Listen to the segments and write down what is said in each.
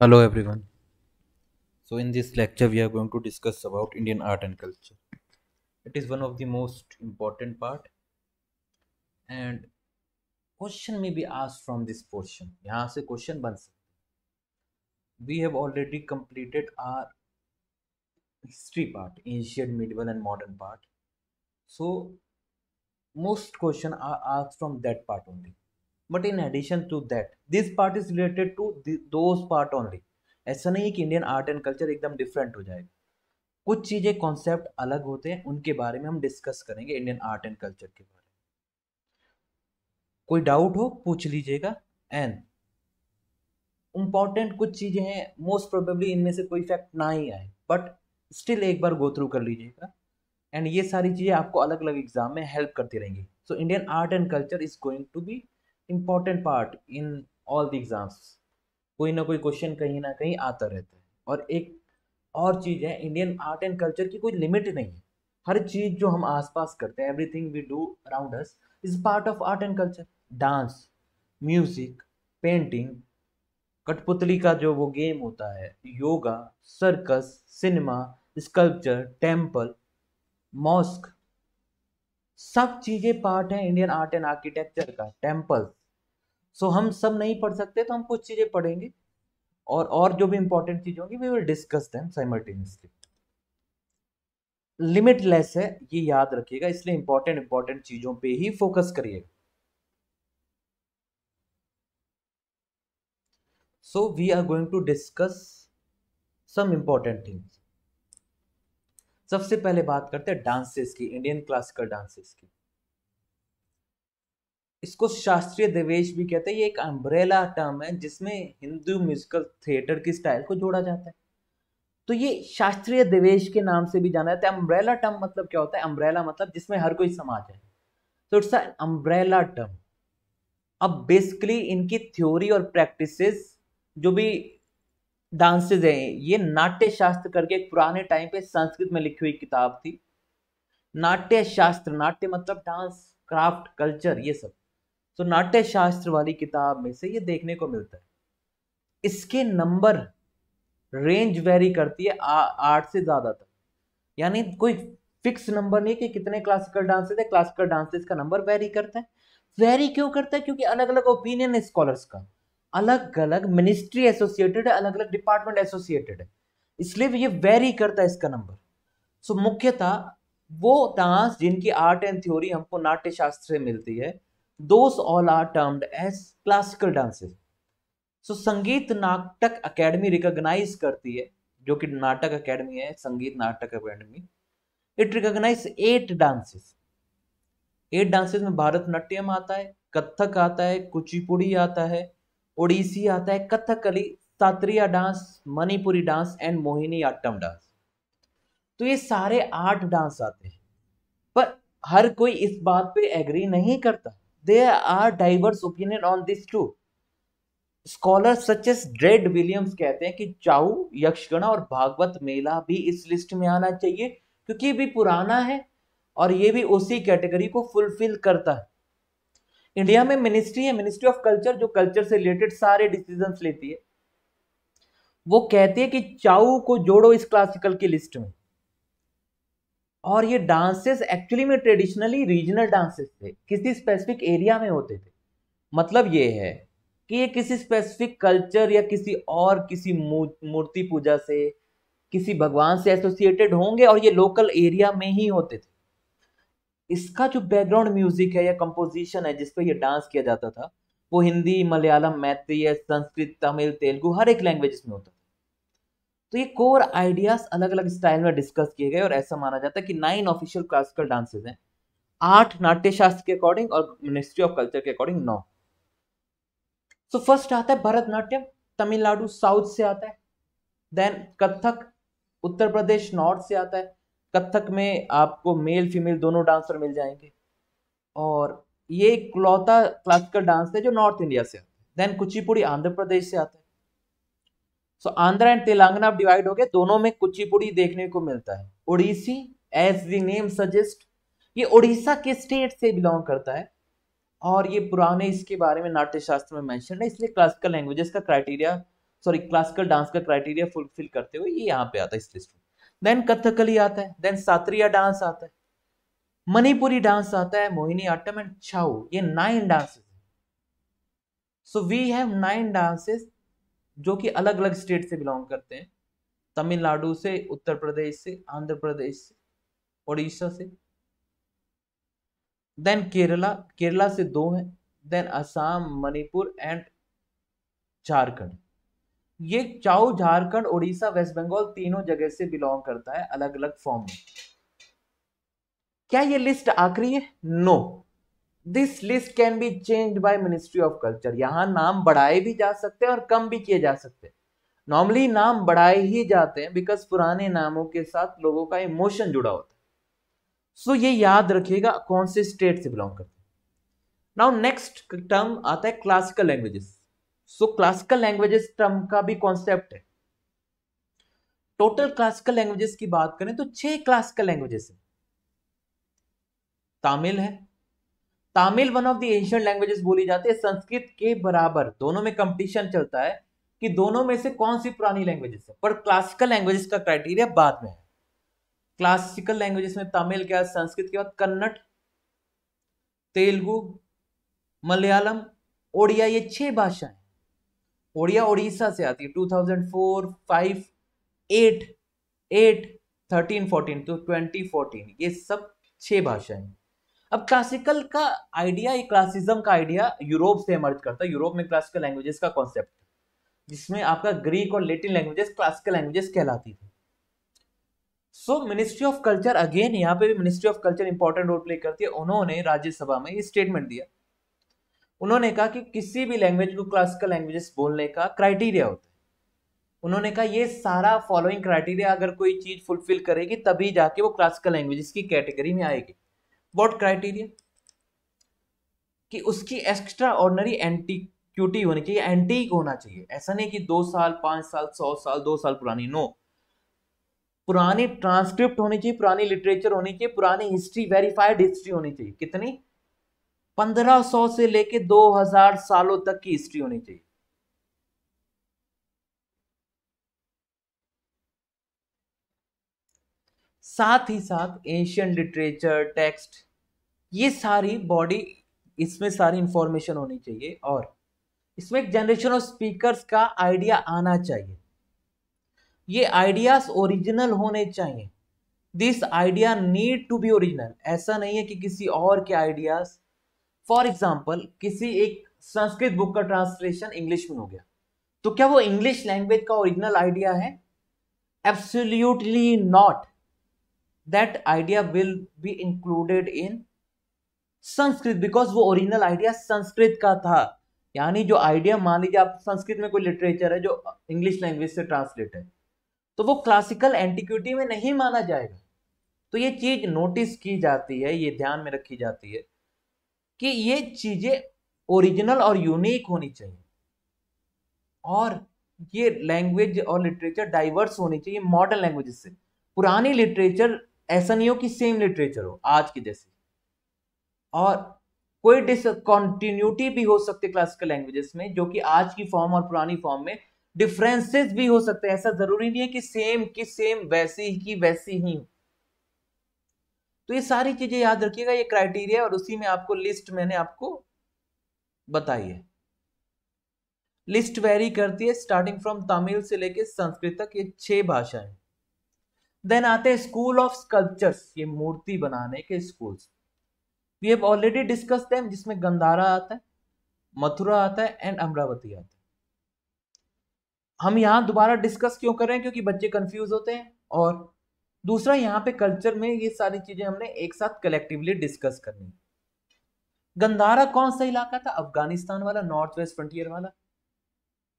Hello everyone. So in this lecture we are going to discuss about Indian art and culture. It is one of the most important part and question may be asked from this portion. यहाँ से question बन सकता है. We have already completed our history part, ancient, medieval and modern part. So most question are asked from that part only. But in addition to that, this part is related to those part only. ऐसा नहीं है कि Indian art and culture एकदम different हो जाएगा. कुछ चीजें concept अलग होते हैं, उनके बारे में हम डिस्कस करेंगे इंडियन आर्ट एंड कल्चर के बारे में. कोई डाउट हो पूछ लीजिएगा. एंड इंपॉर्टेंट कुछ चीजें हैं, मोस्ट प्रोबेबली इनमें से कोई फैक्ट ना ही आए, बट स्टिल एक बार गो थ्रू कर लीजिएगा. एंड ये सारी चीजें आपको अलग अलग एग्जाम में हेल्प करती रहेंगी. So Indian art and culture is going to be important part in all the exams. कोई ना कोई क्वेश्चन कहीं ना कहीं आता रहता है. और एक और चीज़ है, इंडियन आर्ट एंड कल्चर की कोई लिमिट नहीं है. हर चीज़ जो हम आसपास करते हैं, everything we do around us is part of art and culture. Dance, music, painting, कठपुतली का जो वो गेम होता है, yoga, circus, cinema, sculpture, temple, mosque, सब चीज़ें पार्ट है इंडियन आर्ट एंड आर्किटेक्चर का. टेम्पल. सो हम सब नहीं पढ़ सकते, तो हम कुछ चीज़ें पढ़ेंगे और जो भी इंपॉर्टेंट चीज़ होंगी we will discuss them simultaneously. Limitless है, ये याद रखिएगा, इसलिए इंपॉर्टेंट चीजों पे ही फोकस करिएगा. So we are going to discuss some important things. सबसे पहले बात करते हैं डांसेस की, इंडियन क्लासिकल डांसेस की. इसको शास्त्रीय देवेश भी कहते हैं. ये एक अम्ब्रेला टर्म है जिसमें हिंदू म्यूजिकल थिएटर की स्टाइल को जोड़ा जाता है. तो ये शास्त्रीय देवेश के नाम से भी जाना जाता है. अम्ब्रेला टर्म मतलब क्या होता है? अम्ब्रेला मतलब जिसमें हर कोई समा जाए. तो इट्स अम्ब्रेला टर्म. अब बेसिकली इनकी थ्योरी और प्रैक्टिसेस जो भी डांसेज हैं, ये नाट्य शास्त्र करके एक पुराने टाइम पे संस्कृत में लिखी हुई किताब थी. नाट्य शास्त्र, नाट्य मतलब डांस, क्राफ्ट, कल्चर, ये सब. तो नाट्य शास्त्र वाली किताब में से ये देखने को मिलता है. इसके नंबर रेंज वेरी करती है 8 से ज्यादा तक. यानी कोई फिक्स नंबर नहीं कि कितने क्लासिकल डांसेस है. क्लासिकल डांसेस का नंबर वेरी करता है. वेरी क्यों करता है? क्योंकि अलग अलग ओपिनियन है स्कॉलर्स का, अलग अलग मिनिस्ट्री एसोसिएटेड है, अलग अलग डिपार्टमेंट एसोसिएटेड है, इसलिए ये वेरी करता है इसका नंबर. सो मुख्यतः वो डांस जिनकी आर्ट एंड थ्योरी हमको नाट्य शास्त्र से मिलती है, those all are termed as classical dances. So Sangeet Natak academy recognise करती है, जो कि नाटक अकेडमी है, Sangeet Natak academy. It recognize 8 dances. 8 dances में भारतनाट्यम आता है, कथक आता है, कुचिपुड़ी आता है, ओडिसी आता है, Kathakali, Sattriya dance, Manipuri dance and Mohini Attam dance. तो ये सारे 8 डांस आते हैं. पर हर कोई इस बात पे एग्री नहीं करता. There are diverse opinion on this too. Scholar such as Drid Williams कहते हैं कि चाऊ, यक्षगणा और भागवत मेला भी इस लिस्ट में आना चाहिए, क्योंकि ये भी पुराना है और ये भी उसी कैटेगरी को फुलफिल करता है. इंडिया में मिनिस्ट्री है, मिनिस्ट्री ऑफ कल्चर, जो कल्चर से रिलेटेड सारे डिसीजंस लेती है. वो कहती है कि चाऊ को जोड़ो इस क्लासिकल की लिस्ट में. और ये डांसेस एक्चुअली में ट्रेडिशनली रीजनल डांसेस थे, किसी स्पेसिफिक एरिया में होते थे. मतलब ये है कि ये किसी स्पेसिफिक कल्चर या किसी मूर्ति पूजा से, किसी भगवान से एसोसिएटेड होंगे और ये लोकल एरिया में ही होते थे. इसका जो बैकग्राउंड म्यूजिक है या कंपोजिशन है जिसपे ये डांस किया जाता था, वो हिंदी, मलयालम, मैत्री, संस्कृत, तमिल, तेलुगु, हर एक लैंग्वेज में होता था. तो ये कोर आइडियाज अलग अलग स्टाइल में डिस्कस किए गए और ऐसा माना जाता है कि 9 ऑफिशियल क्लासिकल डांसेस हैं, 8 नाट्य शास्त्र के अकॉर्डिंग और मिनिस्ट्री ऑफ कल्चर के अकॉर्डिंग 9. सो फर्स्ट आता है भरतनाट्यम, तमिलनाडु साउथ से आता है. देन कथक, उत्तर प्रदेश नॉर्थ से आता है. कथक में आपको मेल फीमेल दोनों डांसर मिल जाएंगे और ये इकलौता क्लासिकल डांस है जो नॉर्थ इंडिया से आता है. देन कुचिपुड़ी आंध्र प्रदेश से आता है. सो आंध्रा एंड तेलंगाना अब डिवाइड हो गए, दोनों में कुचिपुड़ी देखने को मिलता है. Odissi, as the name suggest, ये उड़ीसा के स्टेट से बिलोंग करता है और ये पुराने इसके बारे में नाट्य शास्त्र में मेंशन है, इसलिए क्लासिकल लैंग्वेजेस का क्राइटेरिया सॉरी क्लासिकल डांस का क्राइटेरिया फुलफिल करते हुए ये यहाँ पे आता है इस लिस्ट में। देन कथकली आता है, देन सात्रिया डांस आता है, मणिपुरी डांस आता है, मोहिनी आट्टम एंड छाऊ। ये 9 dances. So we have 9 dances जो कि अलग अलग स्टेट से बिलोंग करते हैं, तमिलनाडु से, उत्तर प्रदेश से, आंध्र प्रदेश से, उड़ीसा से। देन केरला, केरला से 2 हैं, देन असम, मणिपुर एंड झारखंड। ये चाउ झारखंड, उड़ीसा, वेस्ट बंगाल तीनों जगह से बिलोंग करता है अलग अलग फॉर्म में। क्या ये लिस्ट आखिरी है? No, this list can be changed by ministry of culture. यहां नाम बढ़ाए भी जा सकते हैं और कम भी किए जा सकते हैं। नॉर्मली नाम बढ़ाए ही जाते हैं बिकॉज पुराने नामों के साथ लोगों का इमोशन जुड़ा होता है। सो ये याद रखिएगा कौन से स्टेट से बिलोंग करते हैं। नाउ नेक्स्ट टर्म आता है क्लासिकल लैंग्वेजेस। सो क्लासिकल लैंग्वेजेस टर्म का भी कॉन्सेप्ट है। टोटल क्लासिकल लैंग्वेजेस की बात करें तो 6 क्लासिकल लैंग्वेजेस है। तमिल है, Tamil one of the ancient languages बोली जाती है, संस्कृत के बराबर। दोनों में कंपटीशन चलता है कि दोनों में से कौन सी पुरानी लैंग्वेजेस है, पर क्लासिकल लैंग्वेजेस का क्राइटेरिया बाद में है। क्लासिकल लैंग्वेजेस में तमिल के बाद, संस्कृत के बाद कन्नड़, तेलुगु, मलयालम, ओडिया, ये 6 भाषाएं। ओडिया उड़ीसा से आती है। 2004, 5, 8, 8, 13, 14 तो 2014 ये सब 6 भाषाएं। अब क्लासिकल का आइडिया, ये क्लासिज्म का आइडिया यूरोप से इमर्ज करता है। यूरोप में क्लासिकल लैंग्वेजेस का कॉन्सेप्ट, जिसमें आपका ग्रीक और लैटिन लैंग्वेजेस क्लासिकल लैंग्वेजेस कहलाती थी। So ministry of culture, again यहाँ पे भी ministry of culture important role play करती है। उन्होंने राज्यसभा में ये स्टेटमेंट दिया। उन्होंने कहा कि किसी भी लैंग्वेज को क्लासिकल लैंग्वेजेस बोलने का क्राइटेरिया होता है। उन्होंने कहा ये सारा फॉलोइंग क्राइटेरिया अगर कोई चीज फुलफिल करेगी तभी जाके वो क्लासिकल लैंग्वेजेस की कैटेगरी में आएगी। What criteria? कि उसकी एक्स्ट्रा ऑर्डिनरी एंटीक्यूटी होनी चाहिए, एंटीक होना चाहिए। ऐसा नहीं कि 2 साल, 5 साल, 100 साल, 2 साल पुरानी। नो, पुरानी ट्रांसक्रिप्ट होनी चाहिए, पुरानी लिटरेचर होनी चाहिए, पुरानी हिस्ट्री, वेरीफाइड हिस्ट्री होनी चाहिए। कितनी? 1500 से लेके 2000 सालों तक की हिस्ट्री होनी चाहिए। साथ ही साथ एशियन लिटरेचर, टेक्स्ट, ये सारी बॉडी, इसमें सारी इंफॉर्मेशन होनी चाहिए। और इसमें एक जनरेशन ऑफ स्पीकर्स का आइडिया आना चाहिए। ये आइडियाज ओरिजिनल होने चाहिए। This idea need to be original. ऐसा नहीं है कि किसी और के आइडियाज, फॉर एग्जाम्पल किसी एक संस्कृत बुक का ट्रांसलेशन इंग्लिश में हो गया, तो क्या वो इंग्लिश लैंग्वेज का ओरिजिनल आइडिया है? Absolutely not. That idea will be included in Sanskrit because वो ओरिजिनल आइडिया संस्कृत का था। यानी जो आइडिया, मान लीजिए आप संस्कृत में कोई लिटरेचर है जो इंग्लिश लैंग्वेज से ट्रांसलेट है, तो वो क्लासिकल एंटिक्विटी में नहीं माना जाएगा। तो ये चीज नोटिस की जाती है, ये ध्यान में रखी जाती है कि ये चीजें ओरिजिनल और यूनिक होनी चाहिए। और ये लैंग्वेज और लिटरेचर डाइवर्स होनी चाहिए मॉडर्न लैंग्वेजेस से। पुरानी लिटरेचर ऐसा नहीं हो कि सेम लिटरेचर हो आज की जैसी, और कोई डिसकंटिन्यूटी भी हो सकती है क्लासिकल लैंग्वेजेस में, जो कि आज की फॉर्म और पुरानी फॉर्म में डिफरेंसेस भी हो सकते हैं। ऐसा जरूरी नहीं है कि सेम वैसी की वैसी ही हो। तो ये सारी चीजें याद रखिएगा, ये क्राइटेरिया, और उसी में आपको लिस्ट मैंने आपको बताई है। लिस्ट वेरी करती है स्टार्टिंग फ्रॉम तमिल से लेके संस्कृत तक, ये 6 भाषाएं। देन आते हैं स्कूल ऑफ स्कल्पचर्स, ये मूर्ति बनाने के schools. We have already discuss them, जिसमें गंधारा आता है, मथुरा आता है एंड अमरावती आता है। हम यहां दोबारा डिस्कस क्यों कर रहे हैं? क्योंकि बच्चे कंफ्यूज होते हैं, और दूसरा यहाँ पे कल्चर में ये सारी चीजें हमने एक साथ कलेक्टिवली डिस्कस करनी। गंधारा कौन सा इलाका था? अफगानिस्तान वाला, नॉर्थ वेस्ट फ्रंटियर वाला।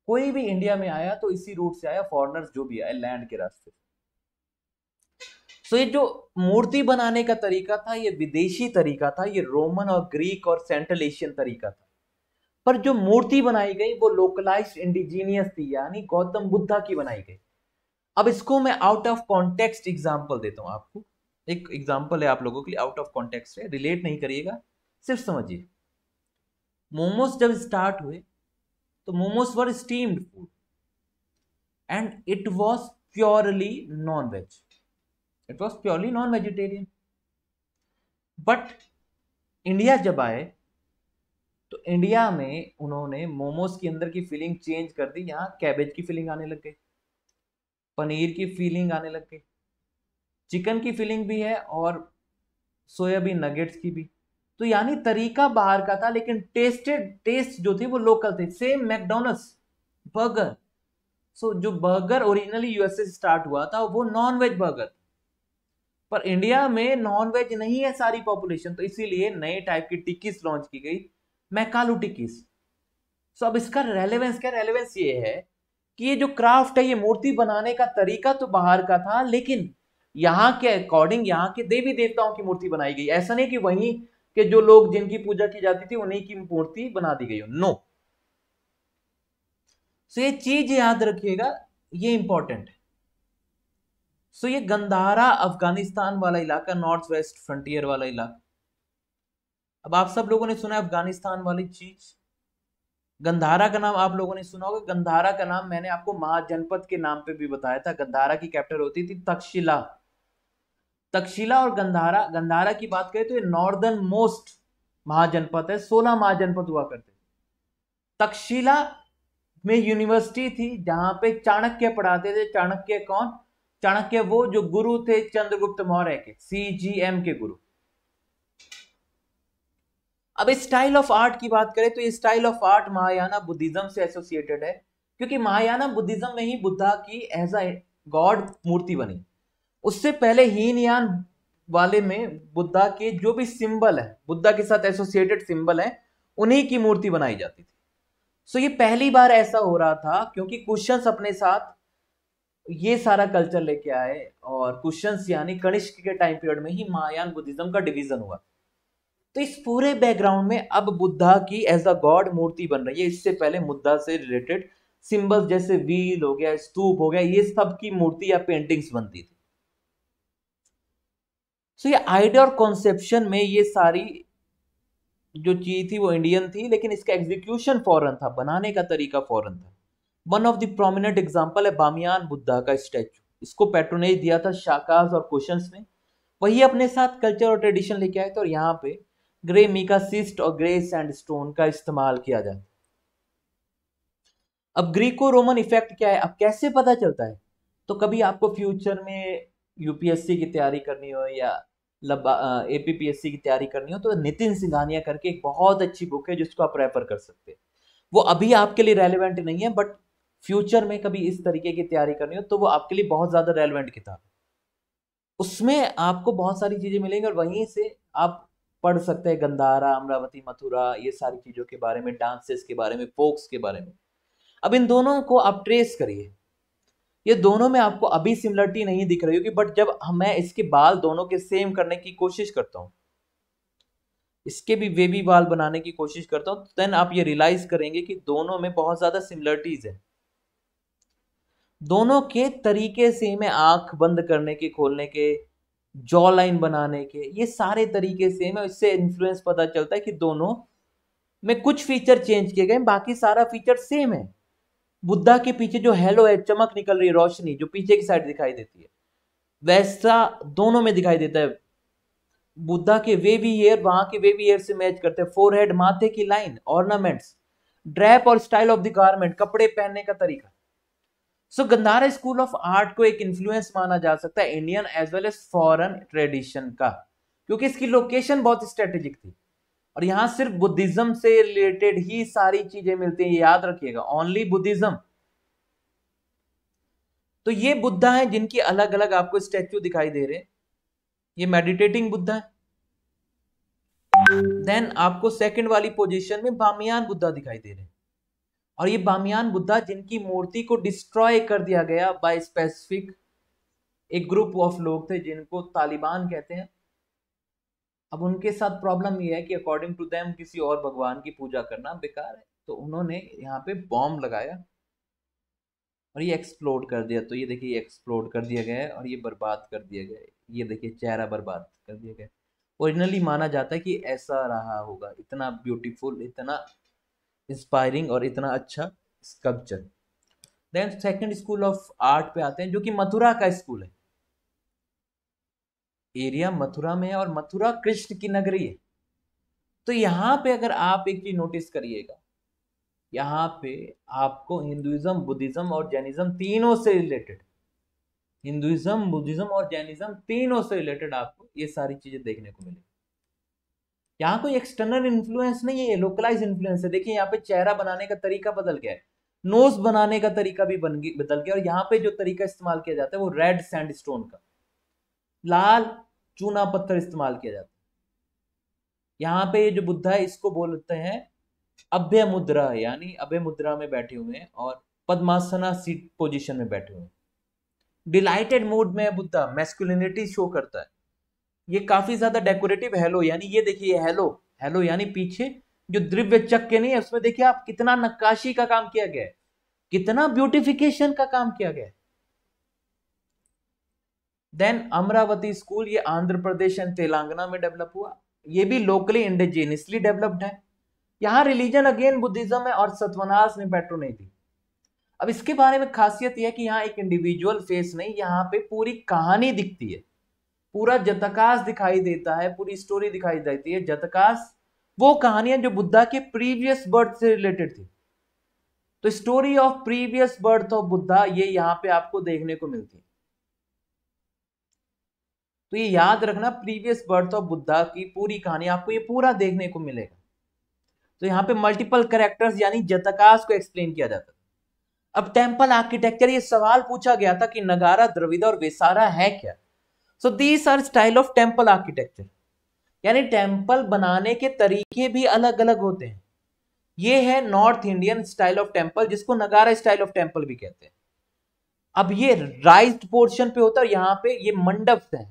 कोई भी इंडिया में आया तो इसी रूट से आया, फॉरेनर्स जो भी आए लैंड के रास्ते। तो ये जो मूर्ति बनाने का तरीका था, ये विदेशी तरीका था, ये रोमन और ग्रीक और सेंट्रल एशियन तरीका था। पर जो मूर्ति बनाई गई वो लोकलाइज्ड इंडिजीनियस थी, यानी गौतम बुद्धा की बनाई गई। अब इसको मैं आउट ऑफ कॉन्टेक्स्ट एग्जांपल देता हूं आपको। एक एग्जांपल है आप लोगों के लिए, आउट ऑफ कॉन्टेक्स्ट है, रिलेट नहीं करिएगा, सिर्फ समझिए। मोमोज जब स्टार्ट हुए तो momos were steamed food, and it was purely non veg, it was purely non vegetarian. But India जब आए तो इंडिया में उन्होंने मोमोज के अंदर की फीलिंग चेंज कर दी, यहाँ कैबेज की फीलिंग आने लग गई, पनीर की फीलिंग आने लग गई, चिकन की फीलिंग भी है और सोयाबीन नगेट्स की भी। तो यानी तरीका बाहर का था लेकिन टेस्ट जो थी वो लोकल थे। सेम मैकडोनल्ड्स बर्गर, सो जो बर्गर ओरिजिनली यूएसए से स्टार्ट हुआ था वो नॉन वेज बर्गर, पर इंडिया में नॉन वेज नहीं है सारी पॉपुलेशन, तो इसीलिए नए टाइप की टिक्कीज लॉन्च की गई, मैकालू टिक्कीज। सो अब इसका रेलेवेंस क्या, रेलेवेंस ये है कि ये जो क्राफ्ट है, ये मूर्ति बनाने का तरीका तो बाहर का था लेकिन यहाँ के अकॉर्डिंग यहाँ के देवी देवताओं की मूर्ति बनाई गई। ऐसा नहीं कि वहीं के जो लोग जिनकी पूजा की जाती थी उन्हीं की मूर्ति बना दी गई हो, नो। सो ये चीज याद रखिएगा, ये इंपॉर्टेंट है। सो ये गंधारा अफगानिस्तान वाला इलाका, नॉर्थ वेस्ट फ्रंटियर वाला इलाका। अब आप सब लोगों ने सुना है अफगानिस्तान वाली चीज, गंधारा का नाम आप लोगों ने सुना होगा। गंधारा का नाम मैंने आपको महाजनपद के नाम पे भी बताया था। गंधारा की कैपिटल होती थी तक्षशिला। तक्षशिला और गंधारा, गंधारा की बात करें तो ये नॉर्दर्न मोस्ट महाजनपद है, 16 महाजनपद हुआ करते थे। तक्षशिला में यूनिवर्सिटी थी जहां पे चाणक्य पढ़ाते थे। चाणक्य कौन? चाणक्य वो जो गुरु थे चंद्रगुप्त मौर्य के, CGM के गुरु। अब स्टाइल ऑफ आर्ट की बात करें तो ये style of art Mahayana Buddhism से एसोसिएटेड है, क्योंकि महायाना बुद्धिज्म में ही बुद्धा की एज अ गॉड मूर्ति बनी। उससे पहले हीनयान वाले में बुद्धा के जो भी सिंबल है, बुद्धा के साथ एसोसिएटेड सिंबल है, उन्हीं की मूर्ति बनाई जाती थी। सो ये पहली बार ऐसा हो रहा था क्योंकि कुशन्स अपने साथ ये सारा कल्चर लेके आए, और कुशन्स यानी कनिष्क के टाइम पीरियड में ही महायान बुद्धिज्म का डिवीजन हुआ। तो इस पूरे बैकग्राउंड में अब बुद्धा की एज अ गॉड मूर्ति बन रही है। इससे पहले बुद्धा से रिलेटेड सिंबल्स जैसे व्हील हो गया, स्तूप हो गया, ये सब की मूर्ति या पेंटिंग्स बनती थी। सो ये आइडिया और कॉन्सेप्शन में ये सारी जो चीज थी वो इंडियन थी, लेकिन इसका एग्जीक्यूशन फॉरेन था, बनाने का तरीका फॉरेन था। One of the prominent example है बामियान बुद्धा का स्टैचू। इसको पैट्रोनेज दिया था शाकाज और कुशन्स ने, वही अपने साथ कल्चर और ट्रेडिशन लेके आए थे, और यहाँ पे ग्रे मीका सिस्ट और ग्रे सैंडस्टोन का इस्तेमाल किया जाता है। अब ग्रीको रोमन इफेक्ट क्या है, अब कैसे पता चलता है? तो कभी आपको फ्यूचर में यूपीएससी की तैयारी करनी हो या APPSC की तैयारी करनी हो तो नितिन सिंघानिया करके एक बहुत अच्छी बुक है जिसको आप रेफर कर सकते हैं। वो अभी आपके लिए रेलेवेंट नहीं है, बट फ्यूचर में कभी इस तरीके की तैयारी करनी हो तो वो आपके लिए बहुत ज्यादा रेलेवेंट किताब। उसमें आपको बहुत सारी चीजें मिलेंगी और वहीं से आप पढ़ सकते हैं गंधारा, अमरावती, मथुरा, ये सारी चीजों के बारे में, डांसेस के बारे में, फोक्स के बारे में। अब इन दोनों को आप ट्रेस करिए, ये दोनों में आपको अभी सिमिलरिटी नहीं दिख रही होगी, बट जब मैं इसके बाल दोनों के सेम करने की कोशिश करता हूं, इसके भी वेवी बाल बनाने की कोशिश करता हूं, तो देन आप ये रियलाइज करेंगे कि दोनों में बहुत ज्यादा सिमिलरिटीज है। दोनों के तरीके सेम है, आंख बंद करने के, खोलने के, जॉ लाइन बनाने के, ये सारे तरीके सेम है। इससे इन्फ्लुएंस पता चलता है कि दोनों में कुछ फीचर चेंज किए गए, बाकी सारा फीचर सेम है। बुद्धा के पीछे जो हेलो है, चमक निकल रही है, रोशनी जो पीछे की साइड दिखाई देती है, वैसा दोनों में दिखाई देता है। बुद्धा के वेवी हेयर वहां के वेवी हेयर से मैच करते हैं, फोरहेड, माथे की लाइन, ऑर्नामेंट्स, ड्रेप और स्टाइल ऑफ द गारमेंट, कपड़े पहनने का तरीका। So Gandhara school of art को एक इन्फ्लुएंस माना जा सकता है Indian as well as foreign tradition का, क्योंकि इसकी लोकेशन बहुत स्ट्रेटेजिक थी और यहां सिर्फ बुद्धिज्म से रिलेटेड ही सारी चीजें मिलती हैं, याद रखिएगा, ओनली बुद्धिज्म। तो ये बुद्धा है जिनकी अलग अलग आपको स्टैच्यू दिखाई दे रहे हैं, ये मेडिटेटिंग बुद्धा है। देन आपको सेकंड वाली पोजीशन में बामियान बुद्धा दिखाई दे रहे हैं, और ये बामियान बुद्धा जिनकी मूर्ति को डिस्ट्रॉय कर दिया गया बाय स्पेसिफिक एक ग्रुप ऑफ लोग थे जिनको तालिबान कहते हैं। अब उनके साथ प्रॉब्लम ये है कि अकॉर्डिंग टू देम किसी और भगवान की पूजा करना बेकार है, तो उन्होंने यहाँ पे बॉम्ब लगाया और ये एक्सप्लोड कर दिया। तो ये देखिए एक्सप्लोड कर दिया गया है और ये बर्बाद कर दिया गया है, ये देखिए चेहरा बर्बाद कर दिया गया है। ओरिजिनली माना जाता है कि ऐसा रहा होगा, इतना ब्यूटीफुल, इतना इंस्पायरिंग और इतना अच्छा sculpture. Then second school of art पे आते हैं, जो कि मथुरा का स्कूल है। एरिया मथुरा में है और मथुरा कृष्ण की नगरी है। तो यहाँ पे अगर आप एक चीज नोटिस करिएगा, यहाँ पे आपको हिंदुइज्म, बुद्धिज्म और जैनिज्म तीनों से रिलेटेड, हिंदुइज्म, बुद्धिज्म और जैनिज्म तीनों से रिलेटेड आपको ये सारी चीजें देखने को मिलेगी। यहाँ कोई एक्सटर्नल इन्फ्लुएंस नहीं है, लोकलाइज इन्फ्लुएंस है। देखिए यहाँ पे चेहरा बनाने का तरीका बदल गया है, नोज बनाने का तरीका भी बदल गया, और यहाँ पे जो तरीका इस्तेमाल किया जाता है वो रेड सैंडस्टोन का, लाल चूना पत्थर इस्तेमाल किया जाता है। यहाँ पे जो बुद्धा है इसको बोलते हैं अभय मुद्रा, यानी अभय मुद्रा में बैठे हुए हैं और पद्मासना सीट पोजीशन में बैठे हुए हैं। डिलाइटेड मूड में बुद्धा, मैस्कुलिनिटी शो करता है। ये काफी ज्यादा डेकोरेटिव हेलो, यानी ये देखिए हेलो, हेलो यानी पीछे जो द्रव्य चक्र नहीं है उसमें देखिए आप कितना नक्काशी का काम किया गया है, कितना ब्यूटिफिकेशन का काम किया गया है। देन अमरावती स्कूल, ये आंध्र प्रदेश एंड तेलंगाना में डेवलप हुआ। ये भी लोकली इंडिजिनियसली डेवलप्ड है। यहाँ रिलीजन अगेन बुद्धिज्म है और सत्वनाश ने पेट्रो नहीं थी। अब इसके बारे में खासियत यह है कि यहाँ एक इंडिविजुअल फेस नहीं, यहाँ पे पूरी कहानी दिखती है, पूरा जतकास दिखाई देता है, पूरी स्टोरी दिखाई देती है। जतकास वो कहानियां जो बुद्धा के प्रीवियस बर्थ से रिलेटेड थी। तो story of previous birth of Buddha ये यहाँ पे आपको देखने को मिलती है। तो ये याद रखना, प्रीवियस बर्थ ऑफ बुद्धा की पूरी कहानी आपको ये पूरा देखने को मिलेगा। तो यहाँ पे मल्टीपल कैरेक्टर्स यानी जतकास को एक्सप्लेन किया जाता है। अब टेम्पल आर्किटेक्चर, ये सवाल पूछा गया था कि नगारा, द्रविड़ और वेसारा है क्या। So these are style of temple architecture, यानी टेम्पल बनाने के तरीके भी अलग अलग होते हैं। ये है north Indian style of temple, जिसको नगारा स्टाइल ऑफ टेम्पल भी कहते हैं। अब ये राइज्ड पोर्शन पे होता है, यहाँ पे ये मंडप है,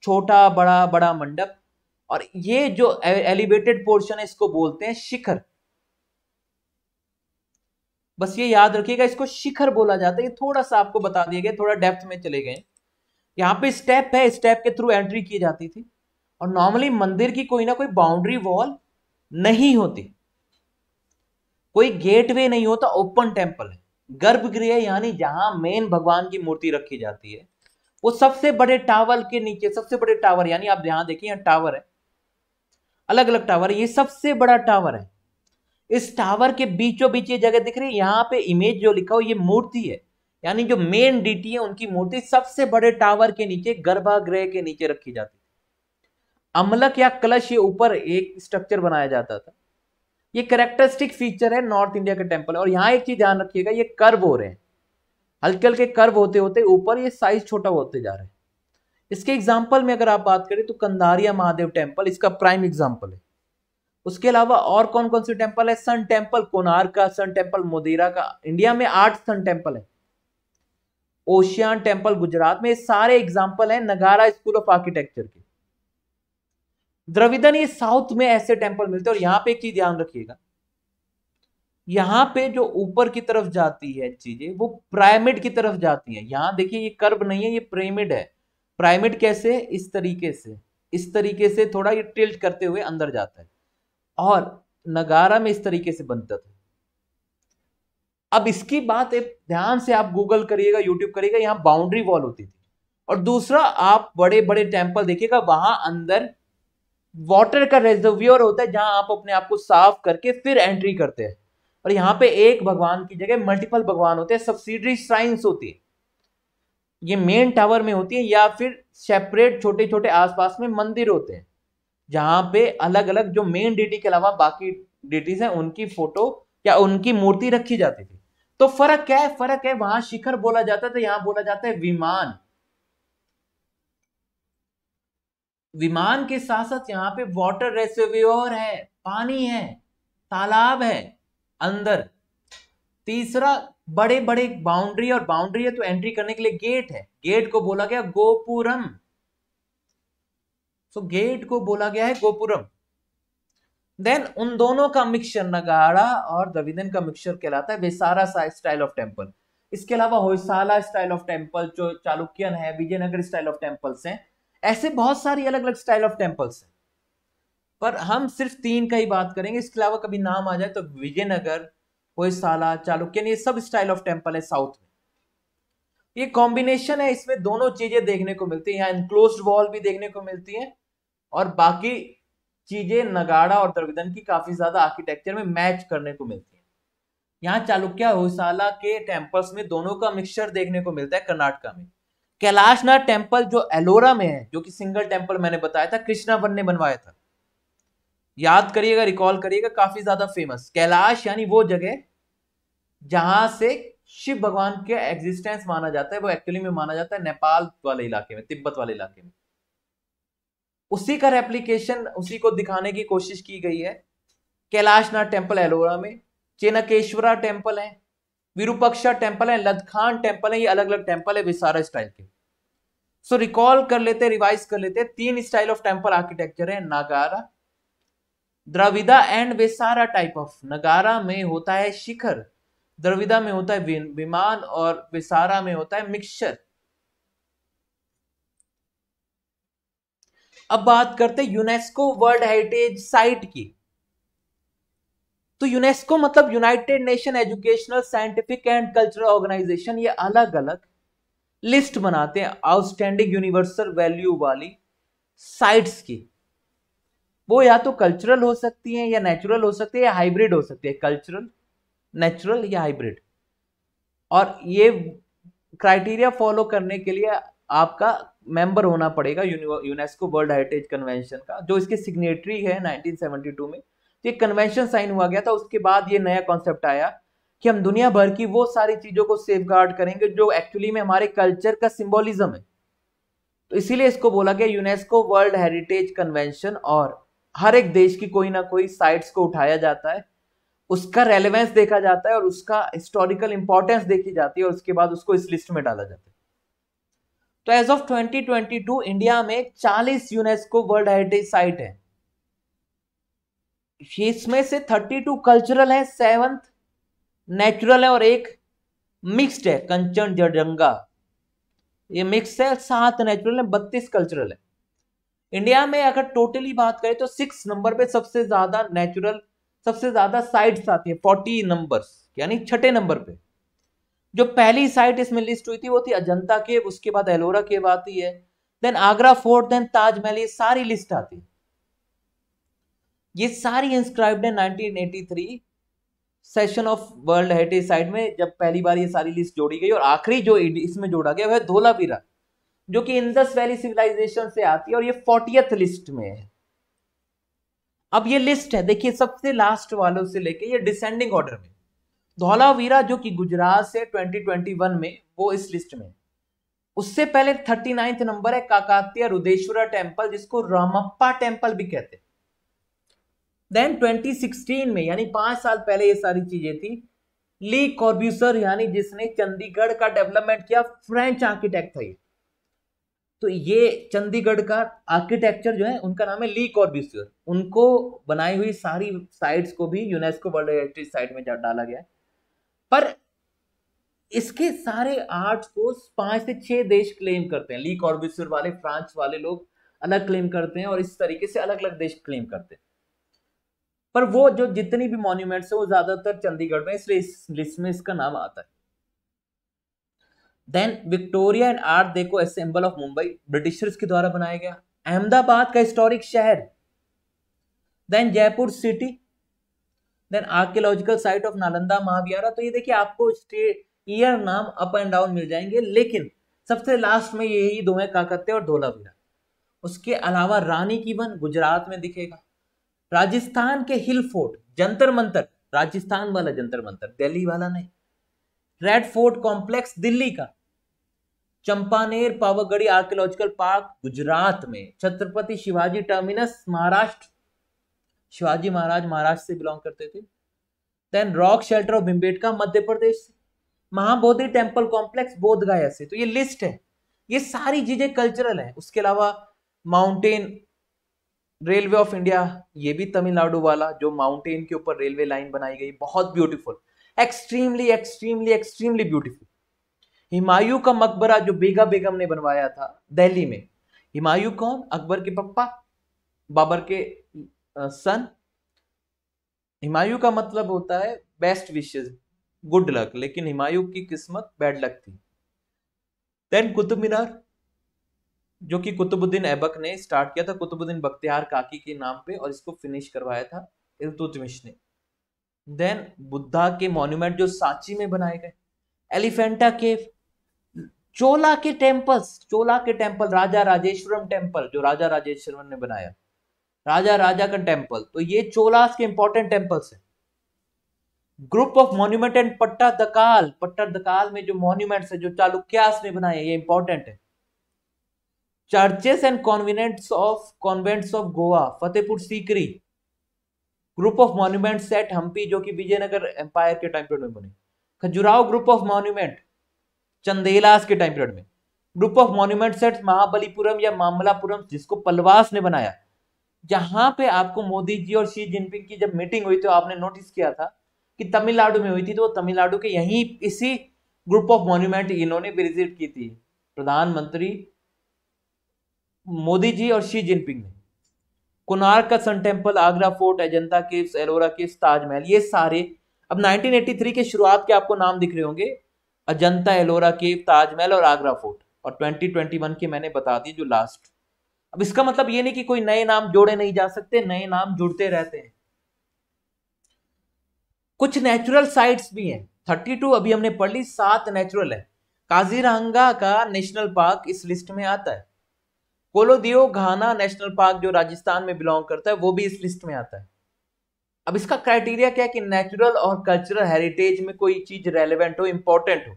छोटा बड़ा बड़ा मंडप, और ये जो एलिवेटेड पोर्शन है इसको बोलते हैं शिखर। बस ये याद रखिएगा, इसको शिखर बोला जाता है। ये थोड़ा सा आपको बता दिया गया, थोड़ा डेप्थ में चले गए। यहाँ पे स्टेप है, स्टेप के थ्रू एंट्री की जाती थी, और नॉर्मली मंदिर की कोई ना कोई बाउंड्री वॉल नहीं होती, कोई गेटवे नहीं होता, ओपन टेम्पल है। गर्भगृह यानी जहां मेन भगवान की मूर्ति रखी जाती है, वो सबसे बड़े टावर के नीचे, सबसे बड़े टावर, यानी आप यहां देखिए यहाँ टावर है, अलग अलग टावर है, ये सबसे बड़ा टावर है। इस टावर के बीचों बीच ये जगह दिख रही है, यहाँ पे इमेज जो लिखा हो ये मूर्ति है, यानी जो मेन डीटी है उनकी मूर्ति सबसे बड़े टावर के नीचे, गर्भगृह के नीचे रखी जाती। अमलक या कलश ये ऊपर एक स्ट्रक्चर बनाया जाता था। ये कैरेक्टरिस्टिक फीचर है नॉर्थ इंडिया के टेम्पल। और यहाँ एक चीज ध्यान रखिएगा, ये कर्व हो रहे हैं, हल्के हल्के कर्व होते होते ऊपर ये साइज छोटा होते जा रहा है। इसके एग्जाम्पल में अगर आप बात करें तो कंधारिया महादेव टेम्पल इसका प्राइम एग्जाम्पल है। उसके अलावा और कौन कौन से टेम्पल है? सन टेम्पल कोणार्क का, सन टेम्पल मोदेरा का। इंडिया में 8 सन टेम्पल है। ओशियान टेम्पल गुजरात में। सारे एग्जाम्पल है नगारा स्कूल ऑफ आर्किटेक्चर के। द्रविडन, ये साउथ में ऐसे टेम्पल मिलते हैं। और यहां पे एक चीज ध्यान रखिएगा, यहां पे जो ऊपर की तरफ जाती है चीजें वो पिरामिड की तरफ जाती है। यहां देखिए ये कर्व नहीं है, ये पिरामिड है। पिरामिड कैसे? इस तरीके से, इस तरीके से थोड़ा ये टिल्ट करते हुए अंदर जाता है, और नगारा में इस तरीके से बनता था। अब इसकी बात ध्यान से आप गूगल करिएगा, यूट्यूब करिएगा, यहां बाउंड्री वॉल होती थी। और दूसरा, आप बड़े बड़े टेम्पल देखिएगा, वहां अंदर वाटर का रिजर्वियर होता है, जहां आप अपने आप को साफ करके फिर एंट्री करते हैं। और यहाँ पे एक भगवान की जगह मल्टीपल भगवान होते हैं, सब्सिडरी श्राइन्स होती है। ये मेन टावर में होती है, या फिर सेपरेट छोटे छोटे आसपास में मंदिर होते हैं, जहां पे अलग अलग जो मेन डिटी के अलावा बाकी डिटीज हैं उनकी फोटो या उनकी मूर्ति रखी जाती थी। तो फर्क क्या है? फर्क है, वहां शिखर बोला जाता था, यहां बोला जाता है विमान। विमान के साथ साथ यहाँ पे वाटर रिजर्वियर है, पानी है, तालाब है अंदर। तीसरा, बड़े बड़े बाउंड्री, और बाउंड्री है तो एंट्री करने के लिए गेट है, गेट को बोला गया गोपुरम। सो गेट को बोला गया है गोपुरम। देन उन दोनों का मिक्सचर, नगाड़ा और द्रविडन का मिक्सचर कहलाता है वेसारा स्टाइल ऑफ टेम्पल। इसके अलावा होयसाला स्टाइल ऑफ टेम्पल, जो चालुक्यन है, विजयनगर स्टाइल ऑफ टेम्पल्स हैं। ऐसे बहुत सारी अलग अलग स्टाइल ऑफ टेम्पल्स हैं, पर हम सिर्फ 3 का ही बात करेंगे। इसके अलावा कभी नाम आ जाए तो विजयनगर, होयसाला, चालुक्यन, ये सब स्टाइल ऑफ टेम्पल है साउथ में। ये कॉम्बिनेशन है, इसमें दोनों चीजें देखने को मिलती है। यहाँ इनक्लोज्ड वॉल भी देखने को मिलती है और बाकी चीजें नगाड़ा और द्रविडन की काफी ज्यादा आर्किटेक्चर में मैच करने को मिलती है। यहाँ चालुक्य होयसाला के टेम्पल्स में दोनों का मिक्सचर देखने को मिलता है कर्नाटका में। कैलाशनाथ टेम्पल जो एलोरा में है, जो कि सिंगल टेम्पल मैंने बताया था, कृष्णावन ने बनवाया था। याद करिएगा, रिकॉल करिएगा, काफी ज्यादा फेमस। कैलाश यानी वो जगह जहां से शिव भगवान के एग्जिस्टेंस माना जाता है, वो एक्चुअली में माना जाता है नेपाल वाले इलाके में, तिब्बत वाले इलाके में। उसी का रेप्लिकेशन, उसी को दिखाने की कोशिश की गई है। कैलाशनाथ टेम्पल एलोरा में, चेनकेश्वरा टेम्पल है, विरूपक्षा टेम्पल है, लदखान टेम्पल है, ये अलग अलग टेम्पल है विसारा स्टाइल के। सो रिकॉल कर लेते, रिवाइज कर लेते, तीन स्टाइल ऑफ टेम्पल आर्किटेक्चर है, नागारा, द्रविदा एंड विसारा टाइप ऑफ। नगारा में होता है शिखर, द्रविदा में होता है विमान और विसारा में होता है मिक्सचर। अब बात करते हैं यूनेस्को वर्ल्ड हेरिटेज साइट की। तो यूनेस्को मतलब United Nation educational scientific and cultural organization. ये अलग अलग लिस्ट बनाते हैं आउटस्टैंडिंग यूनिवर्सल वैल्यू वाली साइट्स की। वो या तो कल्चरल हो सकती है, या नेचुरल हो सकती है, या हाइब्रिड हो सकती है, कल्चरल, नेचुरल या हाइब्रिड। और ये क्राइटेरिया फॉलो करने के लिए आपका मेंबर होना पड़ेगा यूनेस्को वर्ल्ड हेरिटेज कन्वेंशन का, जो इसके सिग्नेटरी है 1972 में। तो ये कन्वेंशन साइन हुआ गया था, उसके बाद ये नया कॉन्सेप्ट आया कि हम दुनिया भर की वो सारी चीजों को सेफगार्ड करेंगे जो एक्चुअली में हमारे कल्चर का सिंबोलिज्म है। तो इसीलिए इसको बोला गया यूनेस्को वर्ल्ड हेरिटेज कन्वेंशन। और हर एक देश की कोई ना कोई साइट्स को उठाया जाता है, उसका रेलेवेंस देखा जाता है और उसका हिस्टोरिकल इंपॉर्टेंस देखी जाती है, और उसके बाद उसको इस लिस्ट में डाला जाता है। तो एज ऑफ 2022 इंडिया में 40 यूनेस्को वर्ल्ड हेरिटेज साइट है। इसमें से 32 कल्चरल है, 7 नेचुरल है और एक मिक्स्ड है, कंचनजंगा। ये मिक्स है, 7 नेचुरल है, 32 कल्चरल है। इंडिया में अगर टोटली बात करें तो 6 नंबर पे सबसे ज्यादा नेचुरल, सबसे ज्यादा साइट्स आती है, 40 नंबर्स, यानी 6ठे नंबर पे। जो पहली साइट इसमें लिस्ट हुई थी वो थी अजंता केव, उसके बाद एलोरा केव आती है, then Agra fort, then Taj Mahal, ये सारी लिस्ट आती है। ये सारी इंस्क्राइब्ड है 1983 session of world heritage site में, जब पहली बार ये सारी लिस्ट जोड़ी गई। और आखिरी जो इसमें जोड़ा गया वह है धोलावीरा, जो कि इंडस वैली सिविलाइजेशन से आती है, और ये 40th लिस्ट में है। अब ये लिस्ट है, देखिए सबसे लास्ट वालों से लेके ये डिसेंडिंग ऑर्डर में। धौलावीरा जो कि गुजरात से 2021 में, वो इस लिस्ट में। उससे पहले 39th नंबर है काकातीय रुद्रेश्वरा टेम्पल, जिसको रामप्पा टेम्पल भी कहते हैं। देन 2016 में, यानी 5 साल पहले ये सारी चीजें थी, ली कॉर्ब्यूसर, यानी जिसने चंडीगढ़ का डेवलपमेंट किया, फ्रेंच आर्किटेक्ट था ये। तो ये चंडीगढ़ का आर्किटेक्चर जो है, उनका नाम है ली कॉर्ब्यूसियर। उनको बनाई हुई सारी साइट्स को भी यूनेस्को वर्ल्ड हेरिटेज साइट में डाला गया है। पर इसके सारे आर्ट्स को 5 से 6 देश क्लेम करते हैं। ली कॉर्ब्यूसियर वाले, फ्रांस वाले लोग अलग क्लेम करते हैं, और इस तरीके से अलग अलग देश क्लेम करते हैं। पर वो जो जितनी भी मॉन्यूमेंट्स है वो ज्यादातर चंडीगढ़ में, इसलिए इस लिस्ट में इसका नाम आता है। Then Victoria and art deco symbol of Mumbai, britishers के द्वारा बनाया गया। अहमदाबाद का हिस्टोरिक शहर। Then Jaipur city. Then archaeological site of Nalanda Mahavihara. तो ये देखिए आपको ईयर नाम अप एंड डाउन मिल जाएंगे, लेकिन सबसे लास्ट में यही दो है, काकतीय और धौलावीरा। उसके अलावा रानी की वन गुजरात में दिखेगा। राजस्थान के हिल फोर्ट, जंतर मंतर, राजस्थान वाला जंतर मंतर, दिल्ली वाला नहीं। रेड फोर्ट कॉम्प्लेक्स दिल्ली का। चंपानेर पावागढ़ी आर्कियोलॉजिकल पार्क गुजरात में। छत्रपति शिवाजी टर्मिनस महाराष्ट्र, शिवाजी महाराज महाराष्ट्र से बिलोंग करते थे। Then rock shelter of Bhimbetka Madhya Pradesh से। महाबोधि टेम्पल कॉम्प्लेक्स बोधगया से। तो ये लिस्ट है, ये सारी चीजें कल्चरल है। उसके अलावा माउंटेन रेलवे ऑफ इंडिया, ये भी तमिलनाडु वाला, जो माउंटेन के ऊपर रेलवे लाइन बनाई गई, बहुत beautiful, extremely extremely extremely beautiful. Humayun का मकबरा जो बेगा बेगम ने बनवाया था दिल्ली में। हुमायूं कौन? अकबर के पप्पा, बाबर के सन। हुमायूं का मतलब होता है बेस्ट विशेस, गुड लक, लेकिन हुमायूं की किस्मत बैड लक थी। देन कुतुब मीनार, जो कि कुतुबुद्दीन ऐबक ने स्टार्ट किया था, कुतुबुद्दीन बख्तियार काकी के नाम पे, और इसको फिनिश करवाया था इल्तुतमिश ने। देन बुद्धा के मॉन्यूमेंट जो सांची में बनाए गए, एलिफेंटा केव, चोला के टेम्पल, राजा राजेश्वरम टेम्पल जो राजा राजेश्वरम ने बनाया, राजा का टेम्पल, तो ये चोलास के इंपॉर्टेंट टेम्पल्स है। ग्रुप ऑफ मॉन्यूमेंट एंड पट्टादकाल में जो मॉन्यूमेंट्स है जो चालुक्यास ने बनाए, ये इंपॉर्टेंट है। Churches and convents of Goa, Fatehpur Sikri, group of monuments at Hampi जो कि विजयनगर एम्पायर के टाइम पीरियड में बने। Khajuraho group of monument Chandelas के टाइम पीरियड में। Group of monuments at Mahabalipuram या मामलापुरम जिसको पलवास ने बनाया। जहां पे आपको मोदी जी और शी जिनपिंग की जब मीटिंग हुई तो आपने नोटिस किया था कि तमिलनाडु में हुई थी, तो तमिलनाडु के यहीं इसी ग्रुप ऑफ मॉन्यूमेंट इन्होंने भी विजिट की थी, प्रधानमंत्री मोदी जी और शी जिनपिंग ने। कोणार्क का sun temple, Agra fort, Ajanta caves, Ellora caves, Taj Mahal, ये सारे अब 1983 के शुरुआत के आपको नाम दिख रहे होंगे, अजंता, एलोरा केव, ताजमहल और आगरा फोर्ट, और 2021 के मैंने बता दी जो लास्ट। अब इसका मतलब ये नहीं कि कोई नए नाम जोड़े नहीं जा सकते, नए नाम जुड़ते रहते हैं। कुछ नेचुरल साइट्स भी हैं, 32 अभी हमने पढ़ ली, 7 नेचुरल है। काजीरंगा का नेशनल पार्क इस लिस्ट में आता है। कोलोदियो घाना नेशनल पार्क जो राजस्थान में बिलोंग करता है वो भी इस लिस्ट में आता है। अब इसका क्राइटेरिया क्या है कि नेचुरल और कल्चरल हेरिटेज में कोई चीज रेलेवेंट हो, इंपॉर्टेंट हो।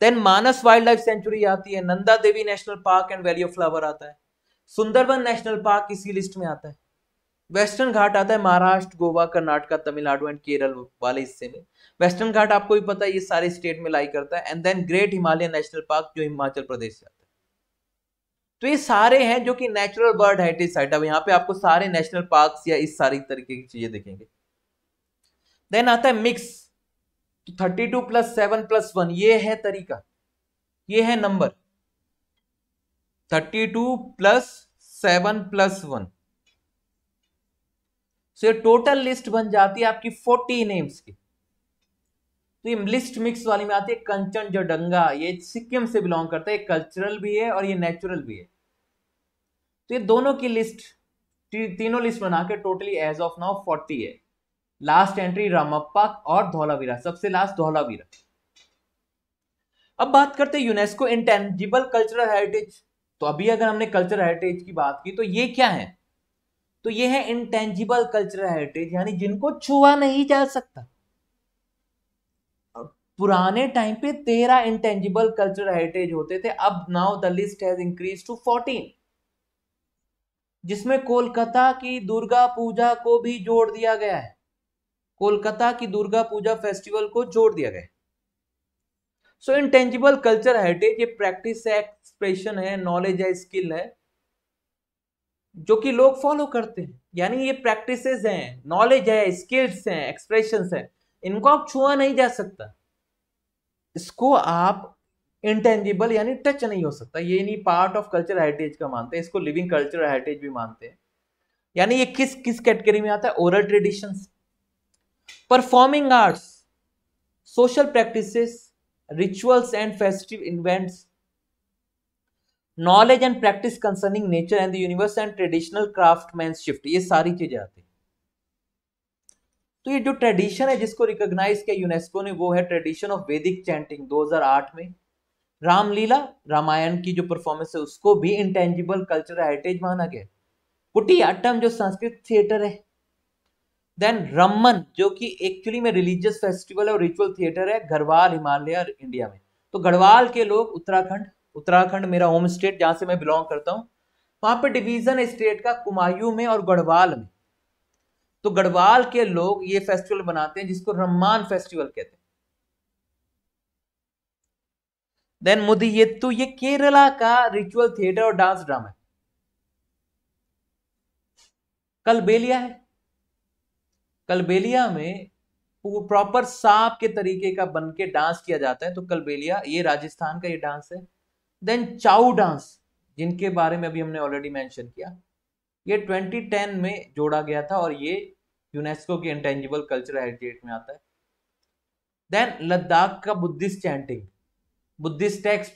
Then Manas wildlife sanctuary आती है, Nanda Devi national park and valley of flower आता है, सुंदरबन नेशनल पार्क इसी लिस्ट में आता है। वेस्टर्न घाट आता है महाराष्ट्र, गोवा, कर्नाटका, तमिलनाडु एंड केरल वाले हिस्से में। वेस्टर्न घाट आपको भी पता है ये सारे स्टेट में लाई करता है। And then great Himalayan national park जो हिमाचल प्रदेश से आता है। तो ये सारे हैं जो कि नेचुरल बर्ड हेरिटेज साइट। अब यहाँ पे आपको सारे नेशनल पार्क्स या इस सारी तरीके की चीजें दिखेंगे। देन आता है मिक्स, 32 + 7 + 1, ये है तरीका, ये है नंबर 32 + 7 + 1। सो ये टोटल लिस्ट बन जाती है आपकी 40 नेम्स की। तो ये लिस्ट मिक्स वाली में आती है कंचनजंगा, ये सिक्किम से बिलोंग करता है, कल्चरल भी है और ये नेचुरल भी है। तो ये दोनों की लिस्ट, तीनों लिस्ट बना के टोटली एज ऑफ नाउ 40 है। लास्ट एंट्री रामप्पा और धौलावीरा, सबसे लास्ट धौलावीरा। अब बात करते हैं यूनेस्को इंटेंजिबल कल्चरल हेरिटेज। तो अभी अगर हमने कल्चरल हेरिटेज की बात की तो ये क्या है, तो ये है इंटेंजिबल कल्चरल हेरिटेज, यानी जिनको छुआ नहीं जा सकता। पुराने टाइम पे 13 इंटेंजिबल कल्चरल हेरिटेज होते थे, अब now the list has increase to 14, जिसमें कोलकाता की दुर्गा पूजा को भी जोड़ दिया गया है। कोलकाता की दुर्गा पूजा फेस्टिवल को जोड़ दिया गया। सो इंटेंजिबल कल्चर हेरिटेज ये प्रैक्टिस है, एक्सप्रेशन है, नॉलेज है, स्किल है जो कि लोग फॉलो करते हैं। यानी ये प्रैक्टिसेस हैं, नॉलेज है, स्किल्स हैं, एक्सप्रेशंस हैं, इनको आप छुआ नहीं जा सकता, इसको आप इंटेंजिबल यानी टच नहीं हो सकता, ये नहीं पार्ट ऑफ कल्चर हेरिटेज का मानते हैं, इसको लिविंग कल्चर हेरिटेज भी मानते हैं। यानी ये किस किस कैटेगरी में आता है, oral traditions, performing arts, social practices, rituals and festive events, knowledge and practice concerning nature and the universe and traditional craftsmanship, ये सारी चीजें आती हैं। तो ये जो ट्रेडिशन है जिसको रिकॉग्नाइज किया यूनेस्को ने वो है ट्रेडिशन ऑफ वैदिक चैंटिंग 2008 में। रामलीला, रामायण की जो परफॉर्मेंस है उसको भी इंटेंजिबल कल्चरल हेरिटेज माना गया। कुटियाट्टम जो संस्कृत थिएटर है। देन रमन जो कि एक्चुअली में रिलीजियस फेस्टिवल और रिचुअल थिएटर है, गढ़वाल हिमालय इंडिया में। तो गढ़वाल के लोग उत्तराखंड मेरा होम स्टेट जहां से मैं बिलोंग करता हूं, वहां पे डिवीजन है स्टेट का कुमायूं में और गढ़वाल में। तो गढ़वाल के लोग ये फेस्टिवल बनाते हैं जिसको रम्मान फेस्टिवल कहते हैं। देन मुदियेत्तु ये केरला का रिचुअल थिएटर और डांस ड्रामा है। कलबेलिया है, कलबेलिया में प्रॉपर सांप के तरीके का बन के डांस किया जाता है, तो कलबेलिया ये राजस्थान का ये डांस है। देन चाऊ डांस जिनके बारे में अभी हमने ऑलरेडी मेंशन किया, ये 2010 में जोड़ा गया था और ये यूनेस्को की इंटेंजिबल कल्चरल हेरिटेज में आता है। देन लद्दाख का बुद्धिस्ट चैंटिंग, बुद्धिस्ट टेक्स्ट,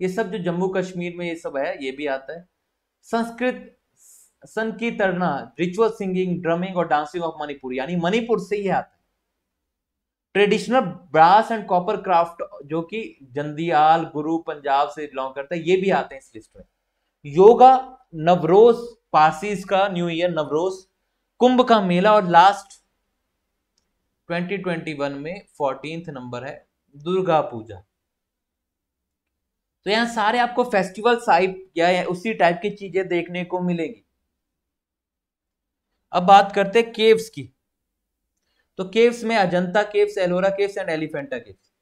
ये सब जो जम्मू कश्मीर में ये सब है ये भी आता है। संस्कृत Sankirtana, ritual singing, drumming और डांसिंग ऑफ मणिपुर, यानी मणिपुर से ही आता है। Traditional brass and copper craft जो कि जंदियाल, गुरु, पंजाब से बिलोंग करता है, ये भी आते हैं इस लिस्ट में। योगा, नवरोज, पारसीज का न्यू ईयर नवरोज, कुंभ का मेला, और लास्ट 2021 में 14th नंबर है दुर्गा पूजा। तो यहां सारे आपको फेस्टिवल टाइप या उसी टाइप की चीजें देखने को मिलेगी। अब बात करते हैं केव्स की। तो केव्स में Ajanta caves, Ellora caves and Elephanta caves.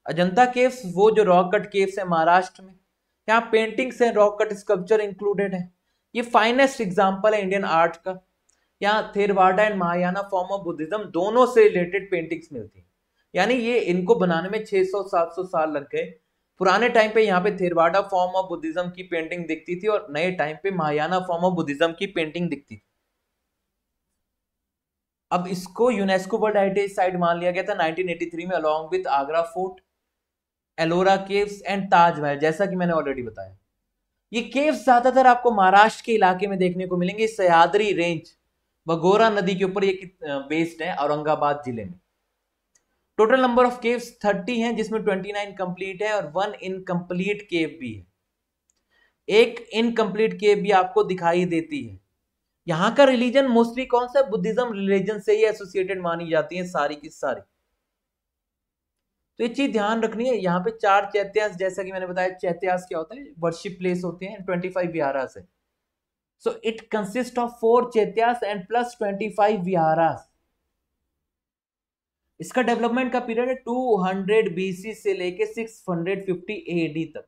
Ajanta caves वो जो रॉक कट केव्स है महाराष्ट्र में, यहाँ paintings and rock cut sculpture included है। ये फाइनेस्ट एग्जांपल है इंडियन आर्ट का। यहाँ Theravada and Mahayana form of Buddhism दोनों से रिलेटेड पेंटिंग्स मिलती है। यानी ये इनको बनाने में 600-700 साल लग गए। पुराने टाइम पे यहाँ पे थेरवाडा फॉर्म ऑफ बुद्धिज्म की पेंटिंग दिखती थी और नए टाइम पे महायाना फॉर्म ऑफ बुद्धिज्म की पेंटिंग दिखती थी। अब इसको यूनेस्को वर्ल्ड हेरिटेज साइट मान लिया गया था 1983 में, along with Agra fort, Ellora caves and Taj Mahal, जैसा कि मैंने ऑलरेडी बताया। ये केव्स ज्यादातर आपको महाराष्ट्र के इलाके में देखने को मिलेंगे, सह्याद्री रेंज, भगोरा नदी के ऊपर ये बेस्ड है, औरंगाबाद जिले में। टोटल नंबर ऑफ केव्स 30 हैं, जिसमें 29 कंप्लीट है और 1 इनकम्प्लीट केव भी है। एक इनकम्प्लीट केव भी आपको दिखाई देती है। यहाँ का रिलीजन मोस्टली कौन सा, बुद्धिज्म रिलीजन से ही एसोसिएटेड मानी जाती है सारी की सारी। तो ये चीज ध्यान रखनी है। यहाँ पे 4 चैत्यास, जैसा कि मैंने बताया चैत्यास क्या होता है, वर्शिप प्लेस होते हैं, 25 विहारास है। So it consist of 4 चैत्यास and plus 25 विहारास। इसका डेवलपमेंट का पीरियड है 200 बीसी से लेके 650 एडी तक।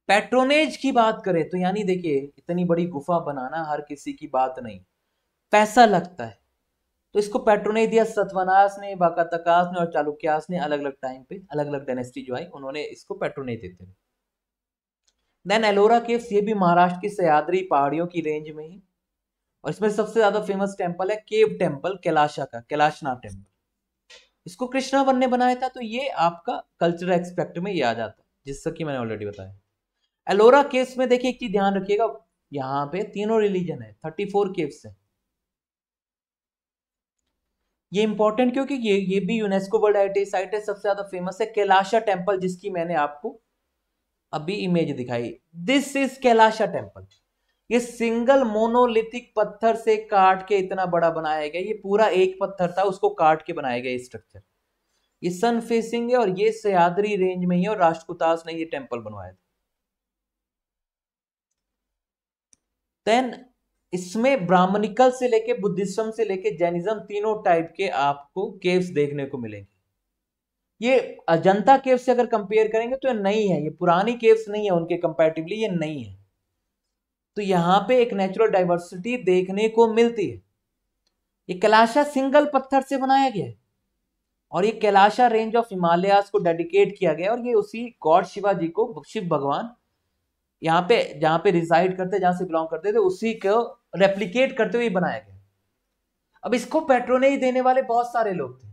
पैट्रोनेज की बात करें तो यानी देखिए इतनी बड़ी गुफा बनाना हर किसी की बात नहीं, पैसा लगता है। तो इसको पैट्रोनेज दिया सतवनास ने, बाकातकास ने और चालुक्यास ने, अलग अलग टाइम पे अलग अलग डायनेस्टी जो आई उन्होंने इसको पैट्रोनेज देते हैं। देन एलोरा केव्स, ये भी महाराष्ट्र की सह्याद्री पहाड़ियों की रेंज में ही, और इसमें सबसे ज्यादा फेमस टेंपल है केव टेंपल कैलाशा का, कैलाशनाथ टेंपल। इसको कृष्णावन ने बनाया था, तो ये आपका कल्चरल एक्सपेक्ट में ये आ जाता है, जिससे कि मैंने ऑलरेडी बताया। एलोरा केव्स में देखिए एक चीज ध्यान रखिएगा, यहाँ पे तीनों रिलीजन है, 34 केव्स है। ये इंपॉर्टेंट क्योंकि ये भी यूनेस्को वर्ल्ड हेरिटेज साइट है, सबसे ज्यादा फेमस है कैलाशा टेंपल, जिसकी मैंने आपको अभी इमेज दिखाई। This is Kailasa temple. ये सिंगल मोनोलिथिक पत्थर से काट के इतना बड़ा बनाया गया, ये पूरा एक पत्थर था उसको काट के बनाया गया स्ट्रक्चर। ये सन फेसिंग है और ये सह्याद्री रेंज में ही है, और राष्ट्रकूटास ने ये टेंपल बनवाया था। देन इसमें ब्राह्मणिकल से लेके बुद्धिज्म से लेके जैनिज्म तीनों टाइप के आपको केव्स देखने को मिलेंगे। ये अजंता केव्स से अगर कंपेयर करेंगे तो ये नई है, ये पुरानी केव्स नहीं है उनके कंपैरेटिवली, ये नई है। तो यहां पे एक नेचुरल डाइवर्सिटी देखने को मिलती है। ये कैलाशा सिंगल पत्थर से बनाया गया है और ये कैलाशा रेंज ऑफ हिमालयास को डेडिकेट किया गया, और ये उसी गॉड शिवा जी को, शिव भगवान यहाँ पे जहां पे रिसाइड करते, जहां से बिलोंग करते थे, उसी को रेप्लिकेट करते हुए बनाया गया। अब इसको पैट्रोनेज देने वाले बहुत सारे लोग थे,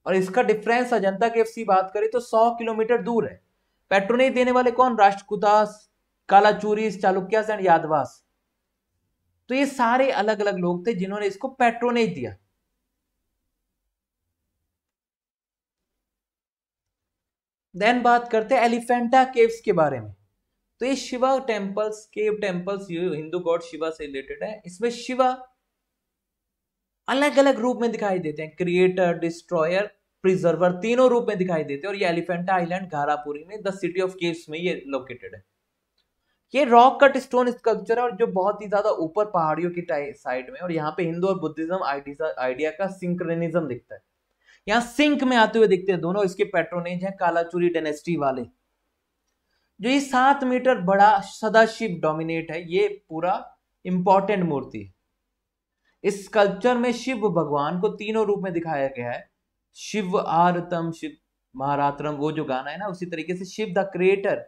और इसका डिफरेंस अजंता केव्स की बात करें तो 100 किलोमीटर दूर है। पैट्रोनेज देने वाले कौन, राष्ट्रकूटास, कालाचूरीस, चालुक्यास एंड यादवास। तो ये सारे अलग अलग लोग थे जिन्होंने इसको पैट्रोनेज दिया। देन बात करते हैं एलिफेंटा केव्स के बारे में। तो ये शिवा टेम्पल्स, केव टेम्पल्स, ये हिंदू गॉड शिवा से रिलेटेड है। इसमें शिवा अलग अलग रूप में दिखाई देते हैं, क्रिएटर, डिस्ट्रॉयर, प्रिजर्वर, तीनों रूप में दिखाई देते हैं। और ये एलिफेंटा आइलैंड घारापुरी में द सिटी ऑफ केव्स में ये लोकेटेड है। ये रॉक कट स्टोन स्कल्पचर है और जो बहुत ही ज्यादा ऊपर पहाड़ियों की साइड में, और यहाँ पे हिंदू और बुद्धिज्म आइडिया का सिंक्रोनिज्म दिखता है। यहाँ सिंक में आते हुए दिखते हैं दोनों। इसके पैट्रोनेज है कालाचूरी डायनेस्टी वाले। जो ये 7 मीटर बड़ा सदाशिव डोमिनेट है, ये पूरा इंपॉर्टेंट मूर्ति है। इस स्कल्पचर में शिव भगवान को तीनों रूप में दिखाया गया है। शिव आरतम, शिव महारात्रम, वो जो गाना है ना, उसी तरीके से Shiva the creator,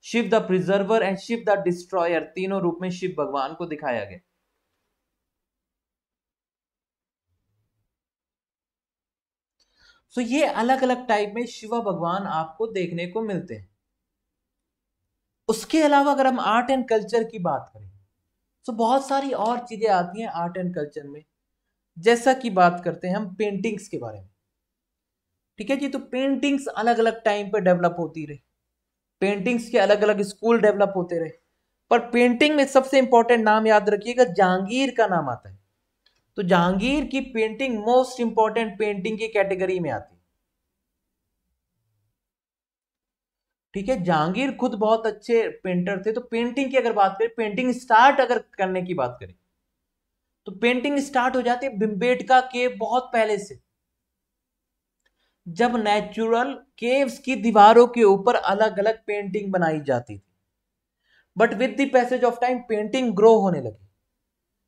Shiva the preserver and Shiva the destroyer, तीनों रूप में शिव भगवान को दिखाया गया। सो ये अलग अलग टाइप में शिव भगवान आपको देखने को मिलते हैं। उसके अलावा अगर हम आर्ट एंड कल्चर की बात करें तो बहुत सारी और चीजें आती हैं आर्ट एंड कल्चर में। जैसा कि बात करते हैं हम पेंटिंग्स के बारे में। ठीक है जी, तो पेंटिंग्स अलग अलग टाइम पे डेवलप होती रही, पेंटिंग्स के अलग अलग स्कूल डेवलप होते रहे, पर पेंटिंग में सबसे इंपॉर्टेंट नाम याद रखिएगा, जहांगीर का नाम आता है। तो जहांगीर की पेंटिंग मोस्ट इंपॉर्टेंट पेंटिंग की कैटेगरी में आती है। ठीक है, जहांगीर खुद बहुत अच्छे पेंटर थे। तो पेंटिंग की अगर बात करें, पेंटिंग स्टार्ट अगर करने की बात करें तो पेंटिंग स्टार्ट हो जाती है भिम्बेटका के बहुत पहले से, जब नेचुरल केव्स की दीवारों के ऊपर अलग अलग पेंटिंग बनाई जाती थी। But with the passage of time painting grow होने लगी।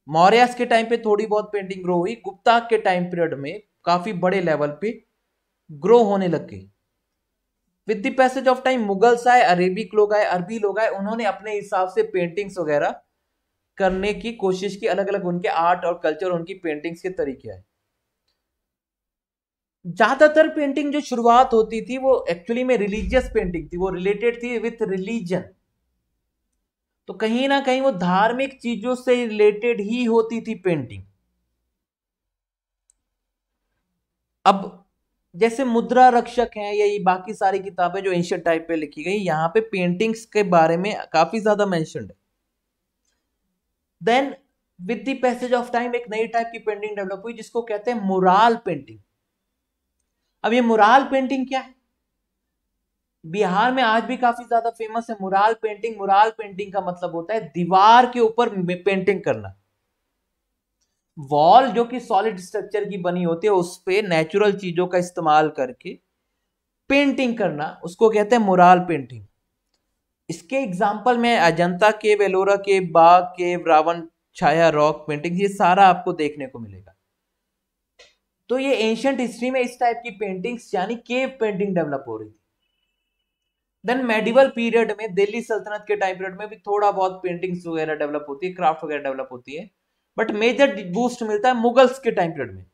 मौर्यस के टाइम पे थोड़ी बहुत पेंटिंग ग्रो हुई, गुप्ता के टाइम पीरियड में काफी बड़े लेवल पे ग्रो होने लग गई। With the passage of time Mughals आए, अरेबिक लोग आए, अरबी लोग आए, उन्होंने अपने हिसाब से पेंटिंग्स वगैरह करने की कोशिश की, अलग अलग उनके आर्ट और कल्चर, उनकी पेंटिंग्स के तरीके आए। ज्यादातर पेंटिंग जो शुरुआत होती थी वो एक्चुअली में रिलीजियस पेंटिंग थी, वो रिलेटेड थी विथ रिलीजन। तो कहीं ना कहीं वो धार्मिक चीजों से रिलेटेड ही होती थी पेंटिंग। अब जैसे मुद्रा रक्षक हैं, यही बाकी सारी किताबें जो एंशिएंट टाइप पे लिखी गई, यहाँ पे पेंटिंग्स के बारे में काफी ज्यादा मेंशन्ड है। Then with the passage of time एक नई टाइप की पेंटिंग डेवलप हुई जिसको कहते हैं मुराल पेंटिंग। अब ये मुराल पेंटिंग क्या है? बिहार में आज भी काफी ज्यादा फेमस है मुराल पेंटिंग। मुराल पेंटिंग का मतलब होता है दीवार के ऊपर पेंटिंग करना। वॉल जो कि सॉलिड स्ट्रक्चर की बनी होती है उस पे नेचुरल चीजों का इस्तेमाल करके पेंटिंग करना, उसको कहते हैं मुराल पेंटिंग। इसके एग्जाम्पल में अजंता केव, एलोरा केव, बाग केव, रावण छाया रॉक पेंटिंग, ये सारा आपको देखने को मिलेगा। तो ये एंशिएंट हिस्ट्री में इस टाइप की पेंटिंग्स यानी केव पेंटिंग डेवलप हो रही थी। देन मेडिवल पीरियड में, दिल्ली सल्तनत के टाइम पीरियड में भी थोड़ा बहुत पेंटिंग्स वगैरह डेवलप होती है, क्राफ्ट वगैरह डेवलप होती है। बट मेजर बूस्ट मिलता है मुगल्स के टाइम पीरियड में,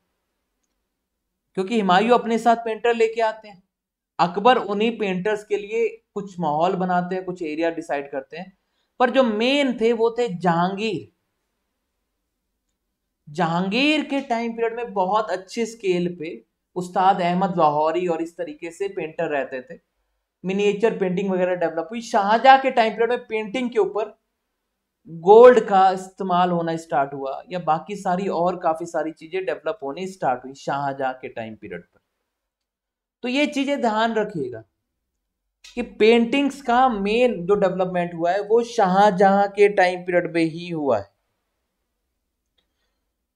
क्योंकि हुमायूं अपने साथ पेंटर लेके आते हैं। अकबर उन्हीं पेंटर्स के लिए कुछ माहौल बनाते हैं, कुछ एरिया डिसाइड करते हैं। पर जो मेन थे वो थे जहांगीर। जहांगीर के टाइम पीरियड में बहुत अच्छे स्केल पे उस्ताद अहमद लाहौरी और इस तरीके से पेंटर रहते थे। मिनिएचर पेंटिंग वगैरह डेवलप हुई। शाहजहां के टाइम पीरियड में पेंटिंग के ऊपर गोल्ड का इस्तेमाल होना स्टार्ट हुआ, या बाकी सारी और काफी सारी चीजें डेवलप होनी स्टार्ट हुई शाहजहां के टाइम पीरियड पर। तो ये चीजें ध्यान रखिएगा कि पेंटिंग्स का मेन जो डेवलपमेंट हुआ है वो शाहजहां के टाइम पीरियड में ही हुआ है।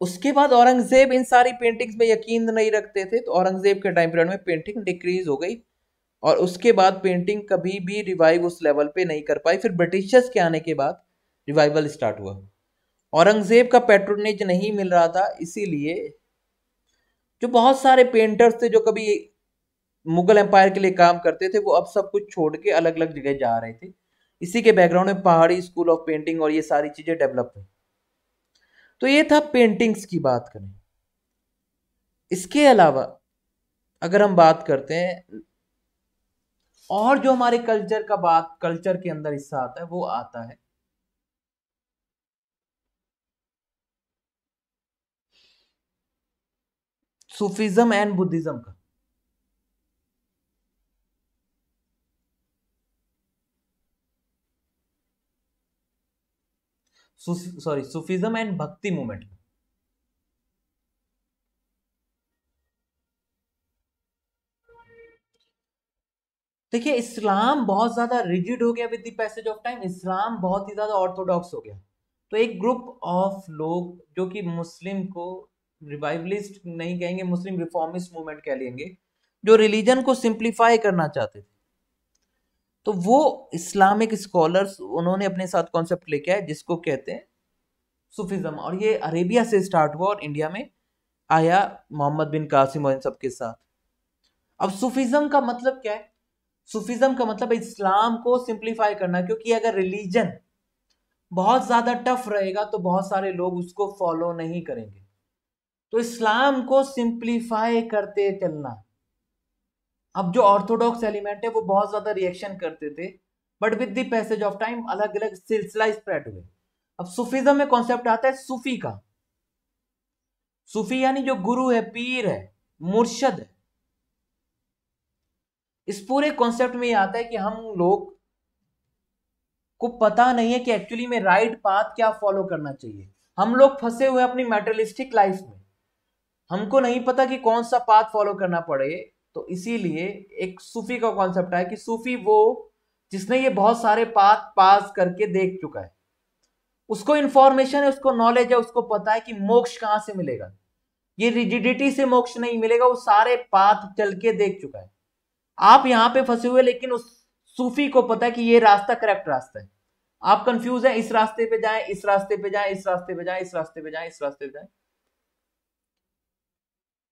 उसके बाद औरंगजेब इन सारी पेंटिंग्स में यकीन नहीं रखते थे, तो औरंगजेब के टाइम पीरियड में पेंटिंग डिक्रीज हो गई और उसके बाद पेंटिंग कभी भी रिवाइव उस लेवल पे नहीं कर पाई। फिर ब्रिटिशर्स के आने के बाद रिवाइवल स्टार्ट हुआ। औरंगजेब का पैट्रोनेज नहीं मिल रहा था, इसीलिए जो बहुत सारे पेंटर्स थे जो कभी मुगल एम्पायर के लिए काम करते थे वो अब सब कुछ छोड़ के अलग अलग जगह जा रहे थे। इसी के बैकग्राउंड में पहाड़ी स्कूल ऑफ पेंटिंग और ये सारी चीजें डेवलप हुई। तो ये था पेंटिंग्स की बात करें। इसके अलावा अगर हम बात करते हैं और जो हमारे कल्चर का बात, कल्चर के अंदर हिस्सा आता है वो आता है सूफिज्म एंड बुद्धिज्म का। Sorry, Sufism and Bhakti movement. देखिए, इस्लाम बहुत ज्यादा रिजिड हो गया with the passage of time. इस्लाम बहुत ही ज्यादा ऑर्थोडॉक्स हो गया। तो एक ग्रुप ऑफ लोग जो कि मुस्लिम को रिवाइवलिस्ट नहीं कहेंगे, मुस्लिम रिफॉर्मिस्ट मूवमेंट कह लेंगे, जो रिलीजन को सिंप्लीफाई करना चाहते थे, तो वो इस्लामिक स्कॉलर्स उन्होंने अपने साथ कॉन्सेप्ट लेके आए जिसको कहते हैं सूफिज्म। और ये अरेबिया से स्टार्ट हुआ और इंडिया में आया मोहम्मद बिन कासिम और इन सबके साथ। अब सूफिज्म का मतलब क्या है? सूफिज्म का मतलब इस्लाम को सिंप्लीफाई करना, क्योंकि अगर रिलीजन बहुत ज्यादा टफ रहेगा तो बहुत सारे लोग उसको फॉलो नहीं करेंगे। तो इस्लाम को सिंप्लीफाई करते चलना, अब जो ऑर्थोडॉक्स एलिमेंट है वो बहुत ज्यादा रिएक्शन करते थे, but with the passage of time अलग अलग सिलसिला स्प्रेड हुए। अब सूफीज्म में कॉन्सेप्ट आता है सूफी का। सूफी यानी जो गुरु है, पीर है, मुर्शद है। इस पूरे कॉन्सेप्ट में ये आता है कि हम लोग को पता नहीं है कि एक्चुअली में राइट पाथ क्या फॉलो करना चाहिए। हम लोग फंसे हुए अपनी मेटेरियलिस्टिक लाइफ में, हमको नहीं पता कि कौन सा पाथ फॉलो करना पड़े। तो इसीलिए एक सूफी का कॉन्सेप्ट है कि सूफी वो जिसने ये बहुत सारे पाथ पास करके देख चुका है, उसको इंफॉर्मेशन है, उसको नॉलेज है, उसको पता है कि मोक्ष कहां से मिलेगा। ये रिजिडिटी से मोक्ष नहीं मिलेगा, वो सारे पाथ चल के देख चुका है। आप यहां पे फंसे हुए, लेकिन उस सूफी को पता है कि ये रास्ता करेक्ट रास्ता है। आप कंफ्यूज हैं, इस रास्ते पे जाएं, इस रास्ते पे जाएं, इस रास्ते पे जाएं, इस रास्ते पे जाएं, इस रास्ते पे जाएं।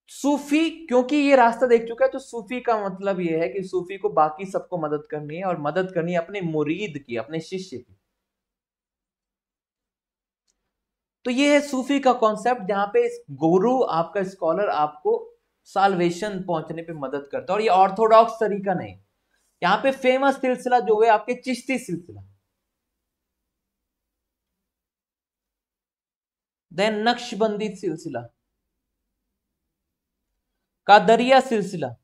सूफी क्योंकि ये रास्ता देख चुका है, तो सूफी का मतलब ये है कि सूफी को बाकी सबको मदद करनी है, और मदद करनी है अपने मुरीद की, अपने शिष्य की। तो ये है सूफी का कॉन्सेप्ट, जहां पे गुरु आपका स्कॉलर आपको साल्वेशन पहुंचने पे मदद करता है। और ये ऑर्थोडॉक्स तरीका नहीं। यहाँ पे फेमस सिलसिला जो है आपके चिश्ती सिलसिला, देन नक्शबंदी सिलसिला, कादरिया सिलसिला।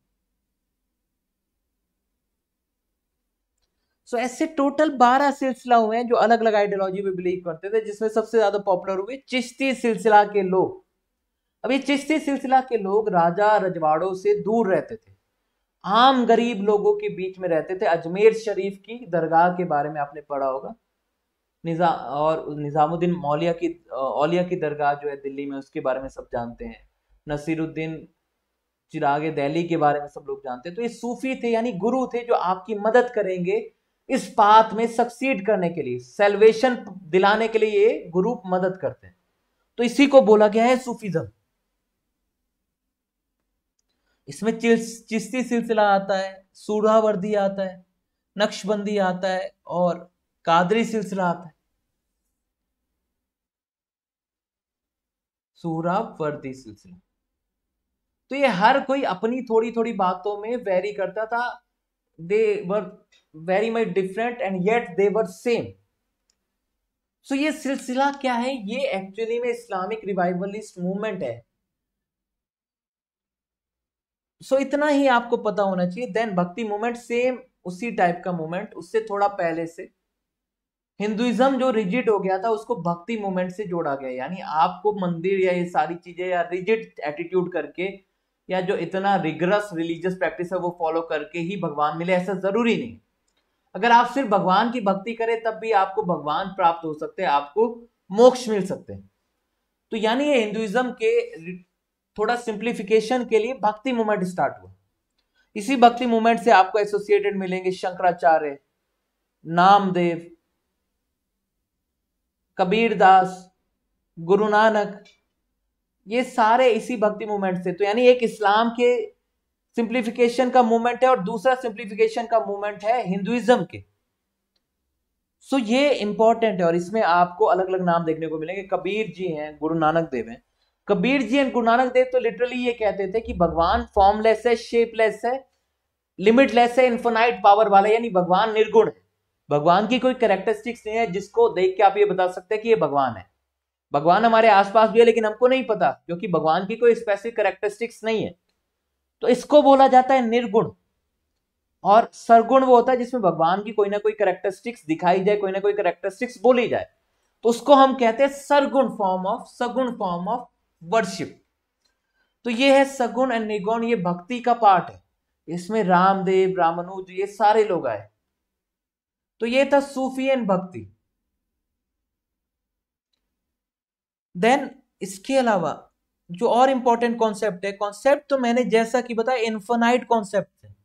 सो ऐसे टोटल 12 सिलसिला हुए हैं जो अलग अलग आइडियोलॉजी पे बिलीव करते थे, जिसमें सबसे ज्यादा पॉपुलर हुए चिश्ती सिलसिला के लोग। अब ये चिश्ती सिलसिला के लोग राजा रजवाड़ों से दूर रहते थे, आम गरीब लोगों के बीच में रहते थे। अजमेर शरीफ की दरगाह के बारे में आपने पढ़ा होगा, और निजामुद्दीन औलिया की दरगाह जो है दिल्ली में, उसके बारे में सब जानते हैं। नसीरुद्दीन चिरागे दिल्ली के बारे में सब लोग जानते हैं। तो ये सूफी थे, यानी गुरु थे, जो आपकी मदद करेंगे इस पाथ में सक्सीड करने के लिए, सेल्वेशन दिलाने के लिए ये गुरु मदद करते हैं। तो इसी को बोला गया है सूफीज्म। इसमें चिश्ती सिलसिला आता है, सूढ़ावर्दी आता है, नक्शबंदी आता है, और कादरी सिलसिला आता है। सूढ़ावर्दी सिलसिला, तो ये हर कोई अपनी थोड़ी थोड़ी बातों में वेरी करता था। They were very much different and yet they were same. So ये सिलसिला क्या है? ये एक्चुअली में इस्लामिक रिवाइवलिस्ट मूवमेंट है। सो इतना ही आपको पता होना चाहिए। देन भक्ति मूवमेंट, सेम उसी टाइप का मूवमेंट, उससे थोड़ा पहले से हिंदुइज्म जो रिजिड हो गया था उसको भक्ति मूवमेंट से जोड़ा गया। यानी आपको मंदिर या ये सारी चीजें या रिजिड एटीट्यूड करके, या जो इतना रिगरस रिलीजियस प्रैक्टिस है वो फॉलो करके ही भगवान मिले, ऐसा जरूरी नहीं। अगर आप सिर्फ भगवान की भक्ति करें तब भी आपको भगवान प्राप्त हो सकते हैं, आपको मोक्ष मिल सकते हैं। तो यानी ये हिंदुइज्म के थोड़ा सिंप्लीफिकेशन के लिए भक्ति मूवमेंट स्टार्ट हुआ। इसी भक्ति मूवमेंट से आपको एसोसिएटेड मिलेंगे शंकराचार्य, नामदेव, कबीर दास, गुरु नानक, ये सारे इसी भक्ति मूवमेंट से। तो यानी एक इस्लाम के सिंप्लीफिकेशन का मूवमेंट है और दूसरा सिंप्लीफिकेशन का मूवमेंट है हिंदुइज्म के। सो ये इंपॉर्टेंट है, और इसमें आपको अलग अलग नाम देखने को मिलेंगे। कबीर जी हैं, गुरु नानक देव हैं। कबीर जी एंड गुरु नानक देव तो लिटरली ये कहते थे कि भगवान फॉर्मलेस है, शेपलेस है, लिमिटलेस है, इन्फिनाइट पावर वाला है, यानी भगवान निर्गुण है। भगवान की कोई कैरेक्टरिस्टिक्स नहीं है जिसको देख के आप ये बता सकते हैं कि ये भगवान है। भगवान हमारे आसपास भी है लेकिन हमको नहीं पता, क्योंकि भगवान की कोई स्पेसिफिक कैरेक्टरिस्टिक्स नहीं है। तो इसको बोला जाता है निर्गुण। और सरगुण वो होता है जिसमें भगवान की कोई ना कोई कैरेक्टरिस्टिक्स दिखाई जाए, कोई ना कोई कैरेक्टरिस्टिक्स बोली जाए, तो उसको हम कहते हैं सगुण फॉर्म ऑफ वर्शिप। तो ये है सगुण एंड निर्गुण, ये भक्ति का पार्ट है। इसमें रामदेव, रामानुज, ये सारे लोग आए। तो ये था सूफी एंड भक्ति। देन इसके अलावा जो और इंपॉर्टेंट कॉन्सेप्ट है, कॉन्सेप्ट तो मैंने जैसा कि बताया इन्फिनाइट कॉन्सेप्ट है।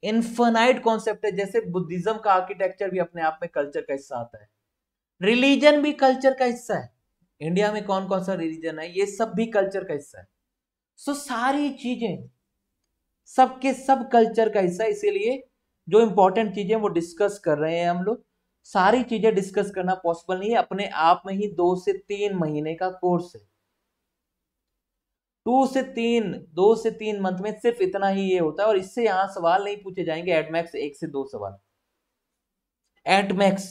इन्फिनाइट कॉन्सेप्ट है, जैसे बुद्धिज्म का आर्किटेक्चर भी अपने आप में कल्चर का हिस्सा आता है, रिलीजन भी कल्चर का हिस्सा है। इंडिया में कौन कौन सा रिलीजन है, ये सब भी कल्चर का हिस्सा है। सो सारी चीजें सबके सब कल्चर का हिस्सा है। इसीलिए जो इंपॉर्टेंट चीजें वो डिस्कस कर रहे हैं हम लोग। सारी चीजें डिस्कस करना पॉसिबल नहीं है, अपने आप में ही 2 से 3 महीने का कोर्स है। 2 से 3 मंथ में सिर्फ इतना ही ये होता है, और इससे यहां सवाल नहीं पूछे जाएंगे, एटमैक्स 1 से 2 सवाल एटमैक्स,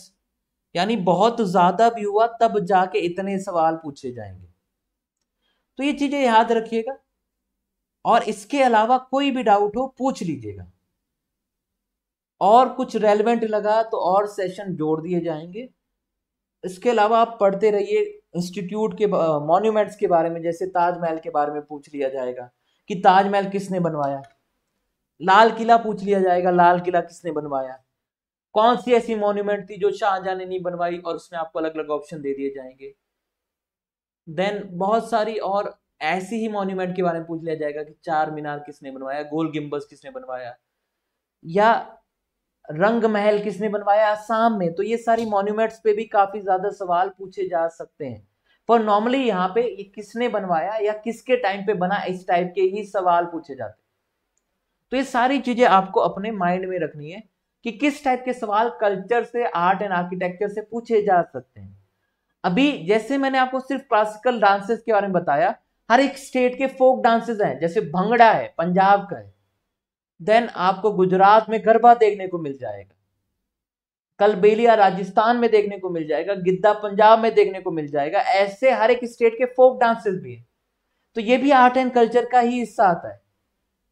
यानी बहुत ज्यादा भी हुआ तब जाके इतने सवाल पूछे जाएंगे। तो ये चीजें याद रखिएगा, और इसके अलावा कोई भी डाउट हो पूछ लीजिएगा, और कुछ रेलेवेंट लगा तो और सेशन जोड़ दिए जाएंगे। इसके अलावा आप पढ़ते रहिए इंस्टीट्यूट के मॉन्यूमेंट्स के बारे में, जैसे ताजमहल के बारे में पूछ लिया जाएगा कि ताजमहल किसने बनवाया, लाल किला पूछ लिया जाएगा, लाल किला किसने बनवाया, कौन सी ऐसी मॉन्यूमेंट थी जो शाहजहां ने नहीं बनवाई, और उसमें आपको अलग अलग ऑप्शन दे दिए जाएंगे। देन बहुत सारी और ऐसी ही मॉन्यूमेंट के बारे में पूछ लिया जाएगा कि चार मीनार किसने बनवाया, गोल गिम्बज किसने बनवाया, या रंग महल किसने बनवाया असम में। तो ये सारी मॉन्यूमेंट्स पे भी काफी ज्यादा सवाल पूछे जा सकते हैं, पर नॉर्मली यहाँ पे ये किसने बनवाया या किसके टाइम पे बना, इस टाइप के ही सवाल पूछे जाते हैं। तो ये सारी चीजें आपको अपने माइंड में रखनी है कि किस टाइप के सवाल कल्चर से, आर्ट एंड आर्किटेक्चर से पूछे जा सकते हैं। अभी जैसे मैंने आपको सिर्फ क्लासिकल डांसेस के बारे में बताया, हर एक स्टेट के फोक डांसेस हैं, जैसे भंगड़ा है पंजाब का है, देन आपको गुजरात में गरबा देखने को मिल जाएगा, कलबेलिया राजस्थान में देखने को मिल जाएगा, गिद्दा पंजाब में देखने को मिल जाएगा। ऐसे हर एक स्टेट के फोक डांसेस भी है, तो ये भी आर्ट एंड कल्चर का ही हिस्सा आता है।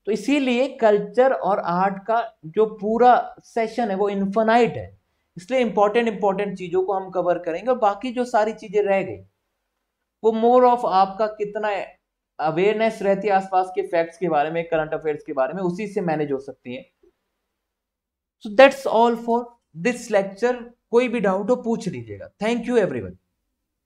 तो इसीलिए कल्चर और आर्ट का जो पूरा सेशन है वो इन्फिनाइट है, इसलिए इंपॉर्टेंट चीजों को हम कवर करेंगे, और बाकी जो सारी चीजें रह गई वो मोर ऑफ आपका कितना अवेयरनेस रहती है आसपास के फैक्ट्स के बारे में, करंट अफेयर्स के बारे में, उसी से मैनेज हो सकती है। So that's all for this lecture. कोई भी डाउट हो पूछ लीजिएगा। Thank you everyone.